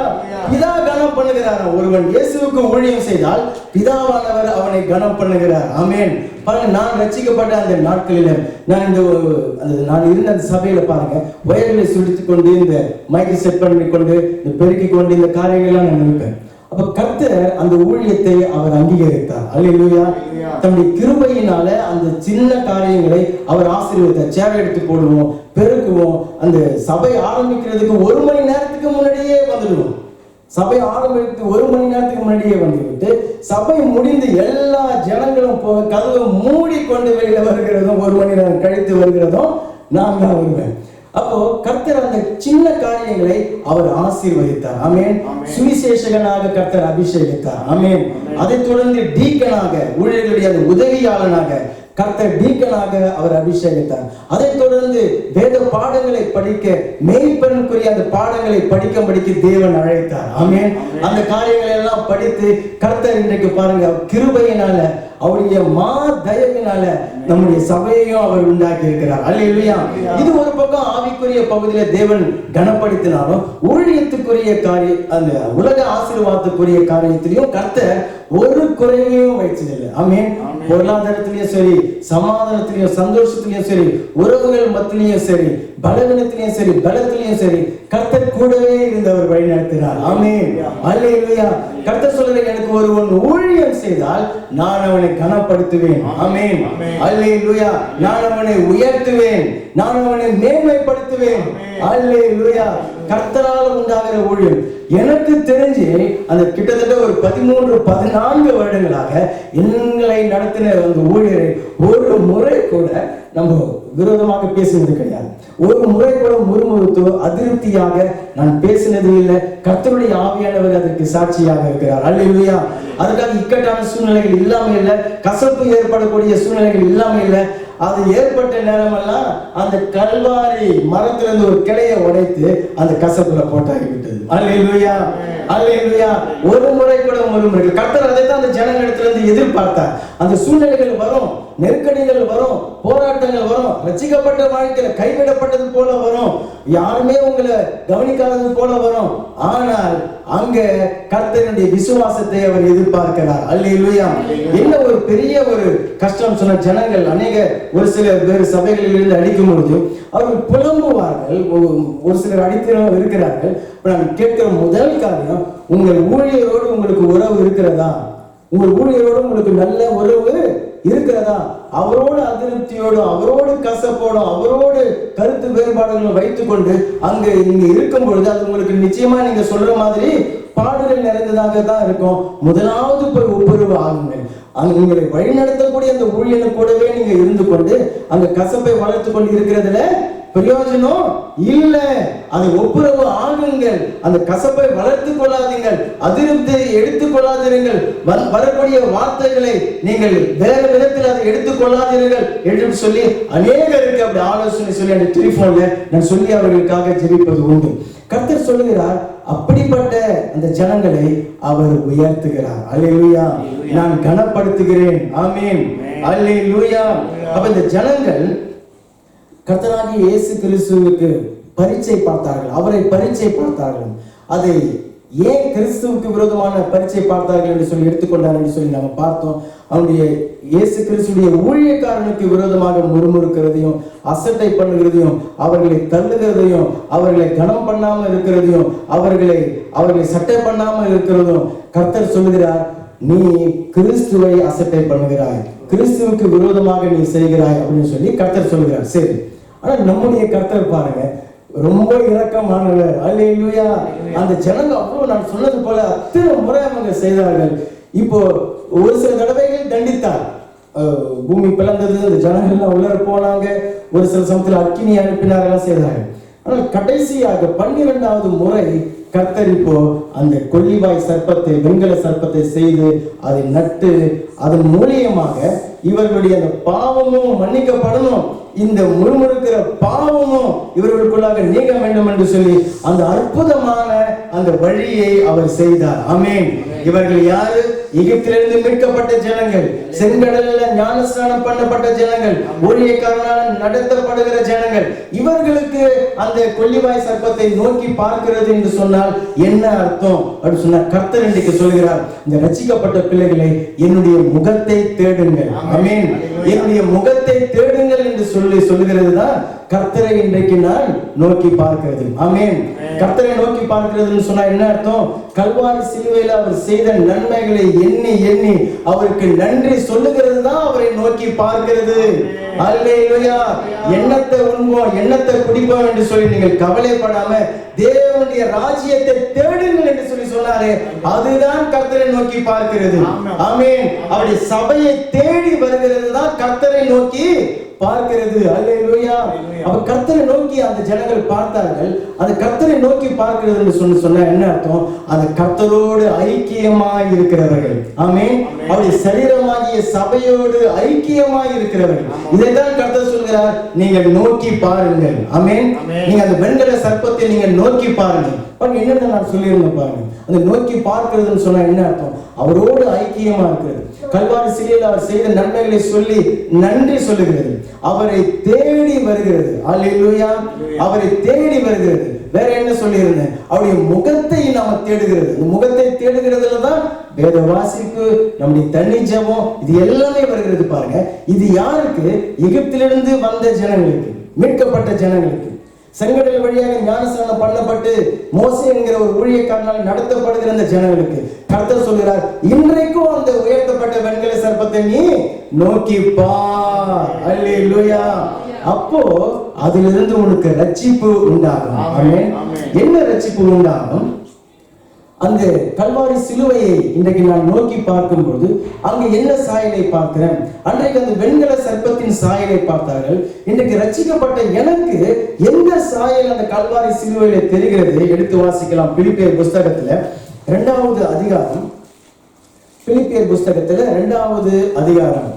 பிதா கனம் பண்ணுகிறார். ஒருவன் இயேசுவுக்கு ஊழியம் செய்தால் பிதாவானவர் அவனை கனம் பண்ணுகிறார். ஆமென். பாருங்க, நான் ரட்சிக்கப்பட்ட அந்த நாட்களில நான் இருந்த அந்த சபையில பாருங்க, வயர்களை சுடித்துக் கொண்டு இந்த மைக்கை செட் பண்ணி கொண்டு இந்த பெருக்கி கொண்டு இந்த காரியங்கள்லாம் நான் இருப்பேன். அப்ப கர்த்தர் அந்த ஊழியத்தை அவர் அங்கீகரித்தார். அல்லேலூயா. தன்னுடைய கிருபையினால அந்த சின்ன காரியங்களை அவர் ஆசீர்வதித்தார். சேவை எடுத்து போடுவோம், பெருக்குவோம். அந்த சபை ஆரம்பிக்கிறதுக்கு 1 மணி நேரத்துக்கு முன்னாடியே வந்துடுவோம். சபை ஆரம்பித்து 1 மணி நேரத்துக்கு முன்னாடியே வந்துவிட்டு சபை முடிந்து எல்லா ஜனங்களும் கதவை மூடி கொண்டு வெளியில வருகிறதும் 1 மணி நேரம் கழித்து வருகிறதும் நான் தான் வருவேன். அப்போ கர்த்தர் அந்த சின்ன காரியங்களை அவர் ஆசீர்வதித்தார். ஆமென். சுவிசேஷகனாக கர்த்தர் அபிஷேகித்தார். ஆமென். அதைத் தொடர்ந்து டீக்கனாக, ஊழியர்களுடைய அந்த உதவியாளனாக கர்த்தர் டீக்கனாக அவர் அபிஷேகித்தார். அதைத் தொடர்ந்து வேத பாடங்களை படிக்க, மேய்ப்பனுக்குரிய அந்த பாடங்களை படிக்கும்படிக்கு தேவன் அழைத்தார். ஆமென். அந்த காரியங்களை எல்லாம் படித்து கர்த்தர் இன்றைக்கு பாருங்க, கிருபையினால அவருடைய மா தயவினால நம்முடைய சபையையும் அவர் உண்டாக்கி இருக்கிறார். அல்லேலூயா. இது ஒரு பக்கம் ஆவிக்குரிய பகுதியில தேவன் கனப்படுத்தினாலும் ஊழியத்துக்குரிய காரியம், அந்த உலக ஆசீர்வாதத்துக்குரிய காரியத்திலையும் கர்த்தர் ஒரு குறைவையும் வச்சதில்லை. ஆமென். பொருளாதாரத்திலையும் சரி, சமாதானத்திலையும் சந்தோஷத்திலையும் சரி, உறவுகள் மத்தியிலையும் சரி, பலவீனத்திலையும் சரி, பலத்திலையும் சரி, கர்த்தர் கூடவே இருந்தவர் வழி நடத்தினார். ஆமென். அல்லேலூயா. கர்த்தர் சொல்றார், எனக்கு ஒருவன் ஊழியம் செய்தால் நான் அவனை கனப்படுத்துவேன். ஆமென். அல்லேலூயா. நான் அவனை உயர்த்துவேன், நான் அவனை மேன்மைப்படுத்துவேன். அல்லேலூயா. கர்த்தரால் உண்டாகிற ஊழியம் எனக்கு தெரிஞ்சு அந்த கிட்டத்தட்ட ஒரு 13-14 வருடங்களாக எங்களை நடத்தின அந்த ஊழியரை ஒரு முறை கூட நம்ம விரோதமாக பேசினது கிடையாது. ஒரு முறை கூட முறுமுறுத்தோ அதிருப்தியாக நான் பேசினது இல்லை. கர்த்தருடைய ஆவியானவர் அதற்கு சாட்சியாக இருக்கிறார். அல்லேலூயா. அதுக்காக இக்கட்டான சூழ்நிலைகள் இல்லாம இல்லை, கசப்பு ஏற்படக்கூடிய சூழ்நிலைகள் இல்லாம இல்லை. அது ஏற்பட்ட நேரமெல்லாம் அந்த கல்வாரி மரத்திலிருந்து ஒரு கிளையை உடைத்து அந்த கசப்புல போட்டாகிவிட்டது. அல்லேலூயா. அல்லேலூயா. ஒரு முறை கூட முறுமுறை. கர்த்தர் அதைத்தான் அந்த ஜனங்களிடத்திலிருந்து எதிர்பார்த்தார். அந்த சூழ்நிலைகள் வரும், நெருக்கடிகள் வரும், போராட்டங்கள் வரும், ரட்சிக்கப்பட்ட வாழ்க்கையில கைவிடப்பட்டது போல வரும், யாருமே உங்களை கவனிக்காதது போல வரும். ஆனால் அங்க கர்த்தருடைய விசுவாசத்தை அவர் எதிர்பார்க்கிறார். அல்லேலூயா. என்ன ஒரு பெரிய ஒரு கஷ்டம் சொன்ன ஜனங்கள் அநேக ஒரு சில வேறு சபைகளில் இருந்து அடிக்கும் பொழுது அவர்கள் புலம்புவார்கள். ஒரு சிலர் அடிக்கிறவங்க இருக்கிறார்கள். நான் கேட்கிற முதல் காரியம், உங்கள் ஊழியரோடு உங்களுக்கு உறவு இருக்கிறதா? உங்கள் ஊழியரோடு உங்களுக்கு நல்ல உறவு இருக்கிறதா? அவரோடு அதிருப்தியோடும், அவரோடு கசப்போடும், அவரோடு கருத்து வேறுபாடுகளும் வைத்துக் கொண்டு அங்க நீங்க இருக்கும் பொழுது அது உங்களுக்கு நிச்சயமா நீங்க சொல்ற மாதிரி பாடுகள் நிறைந்ததாக தான் இருக்கும். முதலாவது போய் ஒப்புரவு ஆகுங்கள். அங்க உங்களை வழி நடத்தக்கூடிய அந்த ஊழியனு கூடவே நீங்க இருந்து கொண்டு அந்த கசப்பை வளர்த்து கொண்டு இருக்கிறதுல பிரயோஜனம் இல்ல. அதை ஒப்புரவு ஆகுங்கள். அந்த கசப்பை வளர்த்து கொள்ளாதீர்கள், அதிருப்தியை எடுத்துக் கொள்ளாதீர்கள், வரக்கூடிய வார்த்தைகளை நீங்கள் வேற விதத்தில் அதை எடுத்துக் கொள்ளாதீர்கள் என்று சொல்லி அநேகருக்கு அப்படி ஆலோசனை சொல்லி அந்த டெலிபோன்ல நான் சொல்லி அவர்களுக்காக ஜெபிப்பது உண்டு. கர்த்தர் சொல்லுகிறார், அப்படிப்பட்ட அந்த ஜனங்களை அவர் உயர்த்துகிறார். அல்லேலூயா. நான் கனப்படுத்துகிறேன். ஆமென். அல்லேலூயா. அப்ப இந்த ஜனங்கள் கர்த்தராகிய இயேசு கிறிஸ்துவுக்கு பரீட்சை பார்த்தார்கள், அவரை பரீட்சை பார்த்தார்கள். அதை ஏன் கிறிஸ்துவுக்கு விரோதமான பரீட்சை பார்த்தார்கள் என்று சொல்லி எடுத்துக்கொண்டார் என்று சொல்லி நம்ம பார்த்தோம். அவனுடைய இயேசு கிறிஸ்துடைய ஊழியக்காரனுக்கு விரோதமாக முறுமுறுக்கிறதையும், அசட்டை பண்ணுகிறதையும், அவர்களை தள்ளுகிறதையும், அவர்களை கனம் பண்ணாமல் இருக்கிறதையும், அவர்களை சட்டை பண்ணாமல் இருக்கிறதும் கர்த்தர் சொல்லுகிறார், நீ கிறிஸ்துவை அசட்டை பண்ணுகிறாய், கிறிஸ்துவுக்கு விரோதமாக நீ செய்கிறாய் அப்படின்னு சொல்லி கர்த்தர் சொல்லுகிறார். சரி, ஆனா நம்முடைய கர்த்தர் பாருங்க, ரொம்ப இரக்கமானவர். அல்லேலூயா. அந்த ஜனங்க அவ்வளவு நான் சொன்னது போல அத்தனை முறை அவங்க செய்தார்கள். இப்போ ஒரு சில தடவைகள் தண்டித்தார், பூமி பிளந்தது, அந்த ஜனங்கள்லாம் உள்ளர போனாங்க, ஒரு சில சமயத்தில் அக்கினி அனுப்பினார், எல்லாம் செய்தார்கள். ஆனால் கடைசியாக 12வது முறை கர்த்தர் இப்போ அந்த கொள்ளிவாய் சர்ப்பத்தை, வெண்கல சர்ப்பத்தை செய்து அதை நட்டு அதன் மூலியமாக இவர்களுடைய அந்த பாவமும் மன்னிக்கப்படணும், இந்த முறுமுறுக்கிற பாவமும் இவர்களுக்குள்ளாக நீங்க வேண்டும் என்று சொல்லி அந்த அற்புதமான அந்த வழியை அவர் செய்தார். ஆமென். இவர்கள் யாரு? எகிப்திலிருந்து மீட்கப்பட்ட ஜனங்கள், செங்கடலில் ஞானஸ்நானம் பண்ணப்பட்ட ஜனங்கள், ஊழியக்காரனால் நடத்தப்படுகிற ஜனங்கள். இவர்களுக்கு அந்த கொள்ளிவாய் சர்ப்பத்தை நோக்கி பார்க்கிறது என்று சொன்னால் என்ன அர்த்தம் அப்படின்னு சொன்னார். கர்த்தர் இன்றைக்கு சொல்கிறார், இந்த ரட்சிக்கப்பட்ட பிள்ளைகளை என்னுடைய முகத்தை தேடுங்கள். ஆமென். என்னுடைய முகத்தை தேடுங்கள் என்று சொல்லுகிறது தான் கர்த்தரை இன்றைக்கு நான் நோக்கி பார்க்கிறது. ஆமென். கர்த்தரை நோக்கி பார்க்கிறதுன்னு சொன்னா என்ன அர்த்தம்? கல்வாரி சிலுவையில் அவர் செய்த நன்மைகளை எண்ணி எண்ணி அவருக்கு நன்றி சொல்லுகிறது தான் அவரை நோக்கி பார்க்கிறது. அல்லேலூயா. எண்ணத்தை உண்போம், எண்ணத்தை குடிப்போம் என்று சொல்லி நீங்கள் கவலைப்படாம தேவனுடைய ராஜ்யத்தை தேடுங்கள் என்று சொல்லி சொன்னாரே, அதுதான் கர்த்தரை நோக்கி பார்க்கிறது. ஆமென். அவருடைய சபையை தேடி வருகிறது தான் கர்த்தரை நோக்கி பார்க்கிறது. அல்லேலூயா. அவ கர்த்தரை நோக்கி அந்த ஜனங்கள் பார்த்தார்கள். அந்த கர்த்தரை நோக்கி பார்க்கிறது என்று சொன்னா என்ன அர்த்தம்? அந்த கர்த்தரோடு ஐக்கியமாய் இருக்கிறவர்கள். ஆமென். அவருடைய சரீரமாகிய சபையோடு ஐக்கியமாய் இருக்கிறவர்கள். இதைதான் கர்த்தர் சொல்கிறார், நீங்கள் நோக்கி பாருங்கள். ஆமென். நீங்க அந்த வெண்கல சர்ப்பத்தை நீங்க நோக்கி பாருங்கள். என்னென்ன நான் சொல்லியிருந்தேன் பாருங்க. அந்த நோக்கி பார்க்கிறதுன்னு சொன்னா என்ன அர்த்தம்? அவரோடு ஐக்கியமா இருக்கிறது. கல்வாரி சிலையில் அவர் செய்த நன்மைகளை சொல்லி நன்றி சொல்லுகிறது. அவரை தேடி வருகிறது. அல்லேலூயா. அவரை தேடி வருகிறது. வேற என்ன சொல்லியிருந்தேன்? அவருடைய முகத்தை நாம தேடுகிறது. இந்த முகத்தை தேடுகிறதுல தான் வேத வாசிப்பு, நம்முடைய தண்ணி ஜெபம், இது எல்லாமே வருகிறது பாருங்க. இது யாருக்கு? எகிப்திலிருந்து வந்த ஜனங்களுக்கு, மீட்கப்பட்ட ஜனங்களுக்கு, செங்கடல் வழியாக ஞானஸ்நானம் பண்ணப்பட்டு மோசே என்கிற ஒரு ஊழியக்காரனால் நடத்தப்படுகிற அந்த ஜனங்களுக்கு கர்த்தர் சொல்கிறார், இன்றைக்கும் அந்த உயர்த்தப்பட்ட வெண்கல சர்ப்பத்தை நீ நோக்கி பார். அல்லேலூயா. அப்போ அதிலிருந்து உனக்கு ரட்சிப்பு உண்டாகும். ஆமென். என்ன ரட்சிப்பு உண்டாகும்? அந்த கல்வாரி சிலுவையை இன்றைக்கு நான் நோக்கி பார்க்கும்போது அங்கு என்ன சாயலை பார்க்கிறேன்? அன்றைக்கு அந்த வெண்கல சர்ப்பத்தின் சாயலை பார்த்தார்கள். இன்றைக்கு ரட்சிக்கப்பட்ட எனக்கு எந்த சாயல் அந்த கல்வாரி சிலுவையில தெரிகிறது? எடுத்து வாசிக்கலாம். பிலிப்பியர் புஸ்தகத்துல 2வது அதிகாரம், பிலிப்பியர் புஸ்தகத்துல 2வது அதிகாரம்.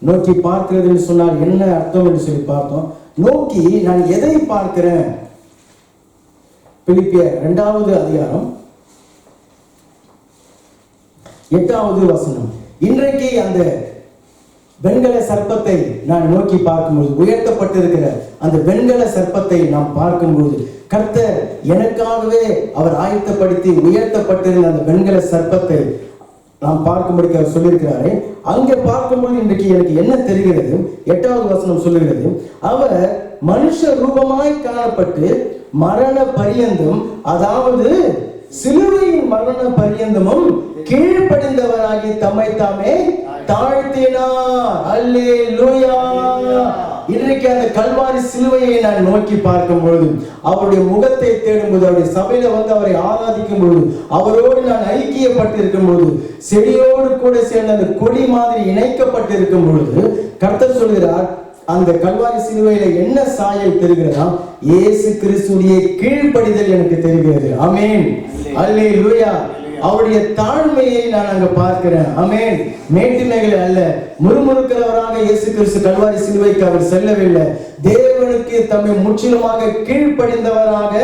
நோக்கி பார்க்கிறது சொன்னால் என்ன அர்த்தம் என்று சொல்லி பார்த்தோம். நோக்கி நான் எதை பார்க்கிறேன்? பிலிப்பியர் 2வது அதிகாரம் 8வது வசனம். இன்றைக்கு அந்த வெண்கல சர்ப்பத்தை நான் நோக்கி பார்க்கும்போது, உயர்த்தப்பட்டிருக்கிற அந்த வெண்கல சர்ப்பத்தை நாம் பார்க்கும்போது, கர்த்தர் எனக்காகவே அவர் ஆயத்தப்படுத்தி உயர்த்தப்பட்டிருந்த அந்த வெண்கல சர்ப்பத்தை நாம் பார்க்கும்படி அவர் சொல்லியிருக்கிறாரே, அங்கே பார்க்கும்போது இன்றைக்கு எனக்கு என்ன தெரிகிறது? 8வது வசனம் சொல்லுகிறது, அவர் மனுஷ ரூபமாய் காணப்பட்டு மரண பரியந்தம், அதாவது சிலுவையின் மரண பரியந்தமும் கீழ்ப்படிந்தவராகி தம்மை தாமே தாழ்த்தினார். அல்லேலூயா. இன்றைக்கு அந்த கல்வாரி சிலுவையை நான் நோக்கி பார்க்கும் பொழுது, அவருடைய முகத்தை தேடும்போது, அவருடைய சபையில வந்து அவரை ஆராதிக்கும் பொழுது, அவரோடு நான் ஐக்கியப்பட்டிருக்கும் பொழுது, செடியோடு கூட சேர்ந்த அந்த கொடி மாதிரி இணைக்கப்பட்டிருக்கும் பொழுது, கர்த்தர் சொல்கிறார், அந்த கல்வாரி சிலுவையில என்ன சாயல் தெரிகிறதா? இயேசு கிறிஸ்துவின் கீழ்ப்படிதல் எனக்கு தெரிகிறது. ஆமென். அல்லேலூயா. அவருடைய தாழ்மையை நான் அங்க பார்க்கிறேன். ஆமென். மேட்டிமைகள் அல்ல, முறுமுறுக்கிறவராக இயேசு கிறிஸ்து கல்வாரி சிலுவைக்கு அவர் செல்லவில்லை. தேவனுக்கு தம்மை முற்றிலுமாக கீழ்ப்படிந்தவராக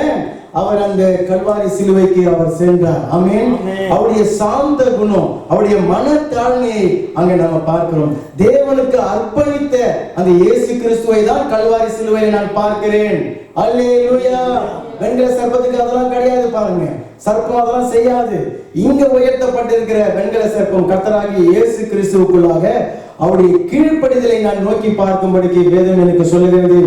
அவர் அந்த கல்வாரி சிலுவைக்கு அவர் சென்றார். ஆமென். அவருடைய சாந்த குணம், அவருடைய மனத்தாழ்மையை அங்க நம்ம பார்க்கிறோம். தேவனுக்கு அர்ப்பணித்த அந்த இயேசு கிறிஸ்துவை தான் கல்வாரி சிலுவையை நான் பார்க்கிறேன். அல்லேலூயா. வெண்கல சர்ப்பத்துக்கு அதெல்லாம் கிடையாது பாருங்க. சர்ப்பம் அதெல்லாம் செய்யாது. இங்க உயர்த்தப்பட்டிருக்கிற வெண்கல சர்ப்பம் கர்த்தராகிய இயேசு கிறிஸ்துவுக்குள்ளாக அவருடைய கீழ்ப்படிதலை நான் நோக்கி பார்க்கும்படிக்கு வேதம் எனக்கு சொல்லுகிறது.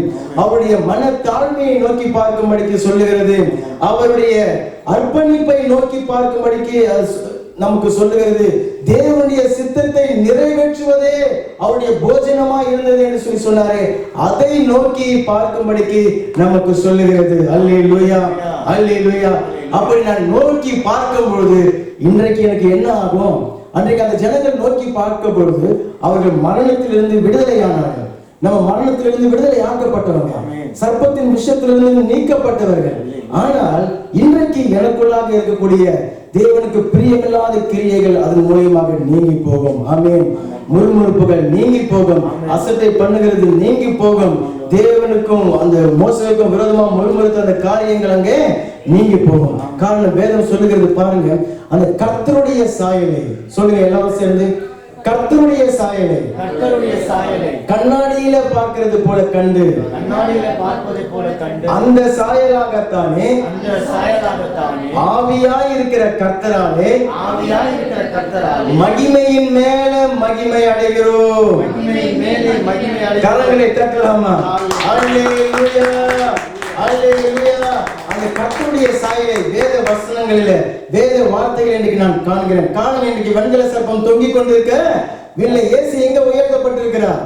அவருடைய மன தாழ்மையை நோக்கி பார்க்கும்படிக்கு சொல்லுகிறது. அவருடைய அர்ப்பணிப்பை நோக்கி பார்க்கும்படிக்கு நமக்கு சொல்லுகிறது. தேவனுடைய சித்தத்தை நிறைவேற்றுவதே அவருடைய போஜனமா இருந்தது என்று சொல்லி சொன்னாரே, அதை நோக்கி பார்க்கும்படிக்கு நமக்கு சொல்லுகிறது. அல்லேலூயா, அல்லேலூயா. அப்படி நான் நோக்கி பார்க்கும் பொழுது இன்றைக்கு எனக்கு என்ன ஆகும்? அன்றைக்கு அந்த ஜனங்கள் நோக்கி பார்க்கும் பொழுது அவர்கள் மரணத்திலிருந்து விடுதலையானார்கள். நம்ம மரணத்திலிருந்து விடுதலை ஆக்கப்பட்டவர்கள், சர்ப்பத்தின் விஷயத்திலிருந்து நீக்கப்பட்டவர்கள். ஆனால் இன்றைக்கு எனக்குள்ளாக இருக்கக்கூடிய தேவனுக்கு பிரியமில்லாத கிரியைகள் அதன் மூலமாக நீங்கி போகும். ஆமென். முறுமுறுப்புகள் நீங்கி போகும். அசட்டை பண்ணுகிறது நீங்கி போகும். தேவனுக்கும் அந்த மோசேக்கும் விரோதமா முறுமுறுத்த அந்த காரியங்கள் அங்கே நீங்கி போகும். காரணம் வேதம் சொல்லுகிறது பாருங்க, அந்த கர்த்தருடைய சாயலை சொல்லுங்க எல்லாரும் சேர்ந்து, கர்த்தருடைய சாயலை, கர்த்தருடைய சாயலை கண்ணாடியில பார்க்கிறது போல கண்டு, கண்ணாடியில பார்ப்பதை போல கண்டு, அந்த சாயலாகத்தானே, அந்த சாயலாகத்தானே ஆவியாய் இருக்கிற கர்த்தராலே, ஆவியாய் இருக்கிற கர்த்தராலே மகிமையின் மேல மகிமை அடைகிறோம். மகிமையின் மேலே மகிமை அடைகிறோம். கரங்களை தட்டலாமா? அல்லேலூயா, அல்லேலூயா. அந்த கர்த்தருடைய சாயலை வேத வசனங்களில, வேத வார்த்தைகள் இன்னைக்கு நான் காண்கிறேன். காரணம், இன்னைக்கு வெண்கல சர்ப்பம் தொங்கிக் கொண்டிருக்க இல்லை. இயேசு எங்க உயர்த்தப்பட்டிருக்கிறார்?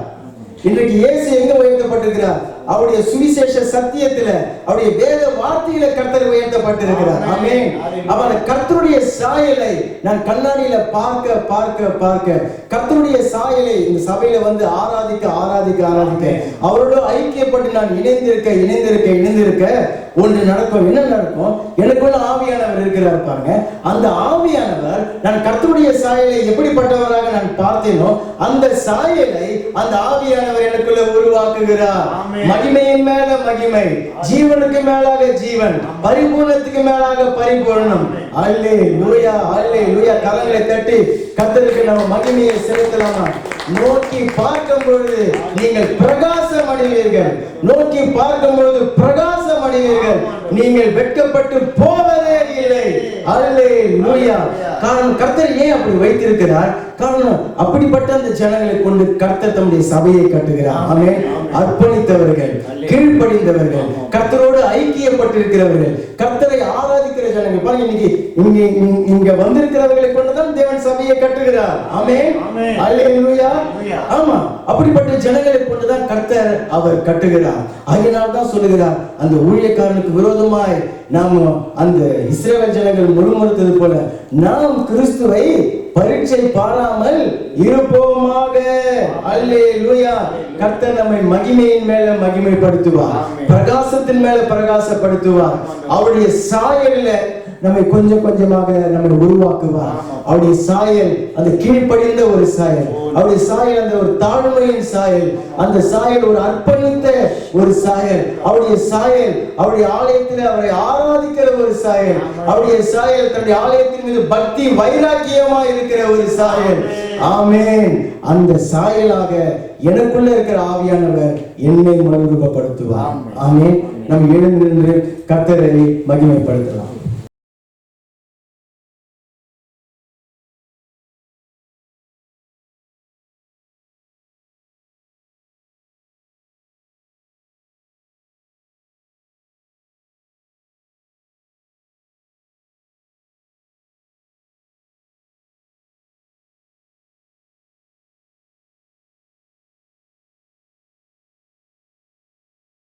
இன்றைக்கு இயேசு எங்க உயர்த்தப்பட்டிருக்கிறார்? அவருடைய சுவிசேஷ சத்தியத்தில, அவருடைய வேத வார்த்தையில கர்த்தர் உயர்த்தப்பட்டிருக்கிறார். ஆமென். அவன் கர்த்தருடைய சாயலை நான் கண்ணாடியில பார்க்க பார்க்க பார்க்க, கர்த்தருடைய சாயலை இந்த சபையில வந்து ஆராதிக்க ஆராதிக்க ஆராதிக்க, அவரோட ஐக்கியப்பட்டு நான் இணைந்திருக்க ஒன்று நடக்கும். என்ன நடக்கும்? எனக்குள்ள ஆவியானவர் இருக்கிறார் பாருங்க. அந்த ஆவியானவர் நான் கர்த்தருடைய சாயலை எப்படிப்பட்டவராக நான் பார்த்தேனோ அந்த சாயலை அந்த ஆவியானவர் எனக்குள்ள உருவாக்குகிறார். மகிமையின் மேல மகிமை, ஜீவனுக்கு மேலாக ஜீவன், பரிபூர்ணத்துக்கு மேலாக பரிபூர்ணம். அல்லேலூயா, அல்லேலூயா. கரங்களை தட்டி கர்த்தருக்கு நம்ம மகிமையை செலுத்தலாமா? நோக்கி பார்க்கும் பொழுது நீங்கள் பிரகாசம் அடைவீர்கள். நோக்கி பார்க்கும் பொழுது பிரகாசம் அடைவீர்கள். நீங்கள் வெட்கப்பட்டு போவதே இல்லை. அல்லேலூயா. காரணம், கர்த்தர் ஏன் அப்படி வைத்திருக்கிறார்? காரணம், அப்படிப்பட்ட அந்த ஜனங்களை கொண்டு கர்த்தர் தம்முடைய சபையை கட்டுகிறார். ஆமென். அர்ப்பணித்தவர்கள், கீழ்ப்படிந்தவர்கள், கர்த்தரோடு ஐக்கியப்பட்டிருக்கிறவர்கள், கர்த்தரை ஆராதிக்கிற ஜனங்கள் பாருங்க. இன்னைக்கு இங்க வந்திருக்கிறவர்களை கொண்டுதான் தேவன் சபையை கட்டுகிறார். ஆமென். அல்லேலூயா. ஆமா, அப்படிப்பட்ட ஜனங்களை கொண்டுதான் கர்த்தர் அவர் கட்டுகிறார். அதனால் தான் சொல்லுகிறார், அந்த ஊழியக்காரனுக்கு விரோதமாய் நாம் அந்த இஸ்ரவேல் ஜனங்கள் முறுமுறுத்தது போல நாம் கிறிஸ்துவை பரீட்சை பாராமல் இருப்போமாக. அல்லேலூயா. கர்த்தர் நம்மை மகிமையின் மேல மகிமைப்படுத்துவார், பிரகாசத்தின் மேல பிரகாசப்படுத்துவார். அவருடைய சாயல்ல நம்மை கொஞ்சம் கொஞ்சமாக நம்மை உருவாக்குவார். அவருடைய சாயல் அந்த கீழ்ப்படிந்த ஒரு சாயல், அவருடைய சாயல் அந்த ஒரு தாழ்மையின் சாயல், அந்த சாயல் ஒரு அர்ப்பணித்த ஒரு சாயல், அவருடைய சாயல் அவருடைய ஆலயத்தில் அவரை ஆராதிக்கிற ஒரு சாயல், அவருடைய சாயல் தன்னுடைய ஆலயத்தின் மீது பக்தி வைராக்கியமா இருக்கிற ஒரு சாயல். ஆமென். அந்த சாயலாக எனக்குள்ள இருக்கிற ஆவியானவர் என்னை மறுரூபப்படுத்துவார். ஆமென். நாம் எழுந்து நின்று கர்த்தரை மகிமைப்படுத்தலாம்.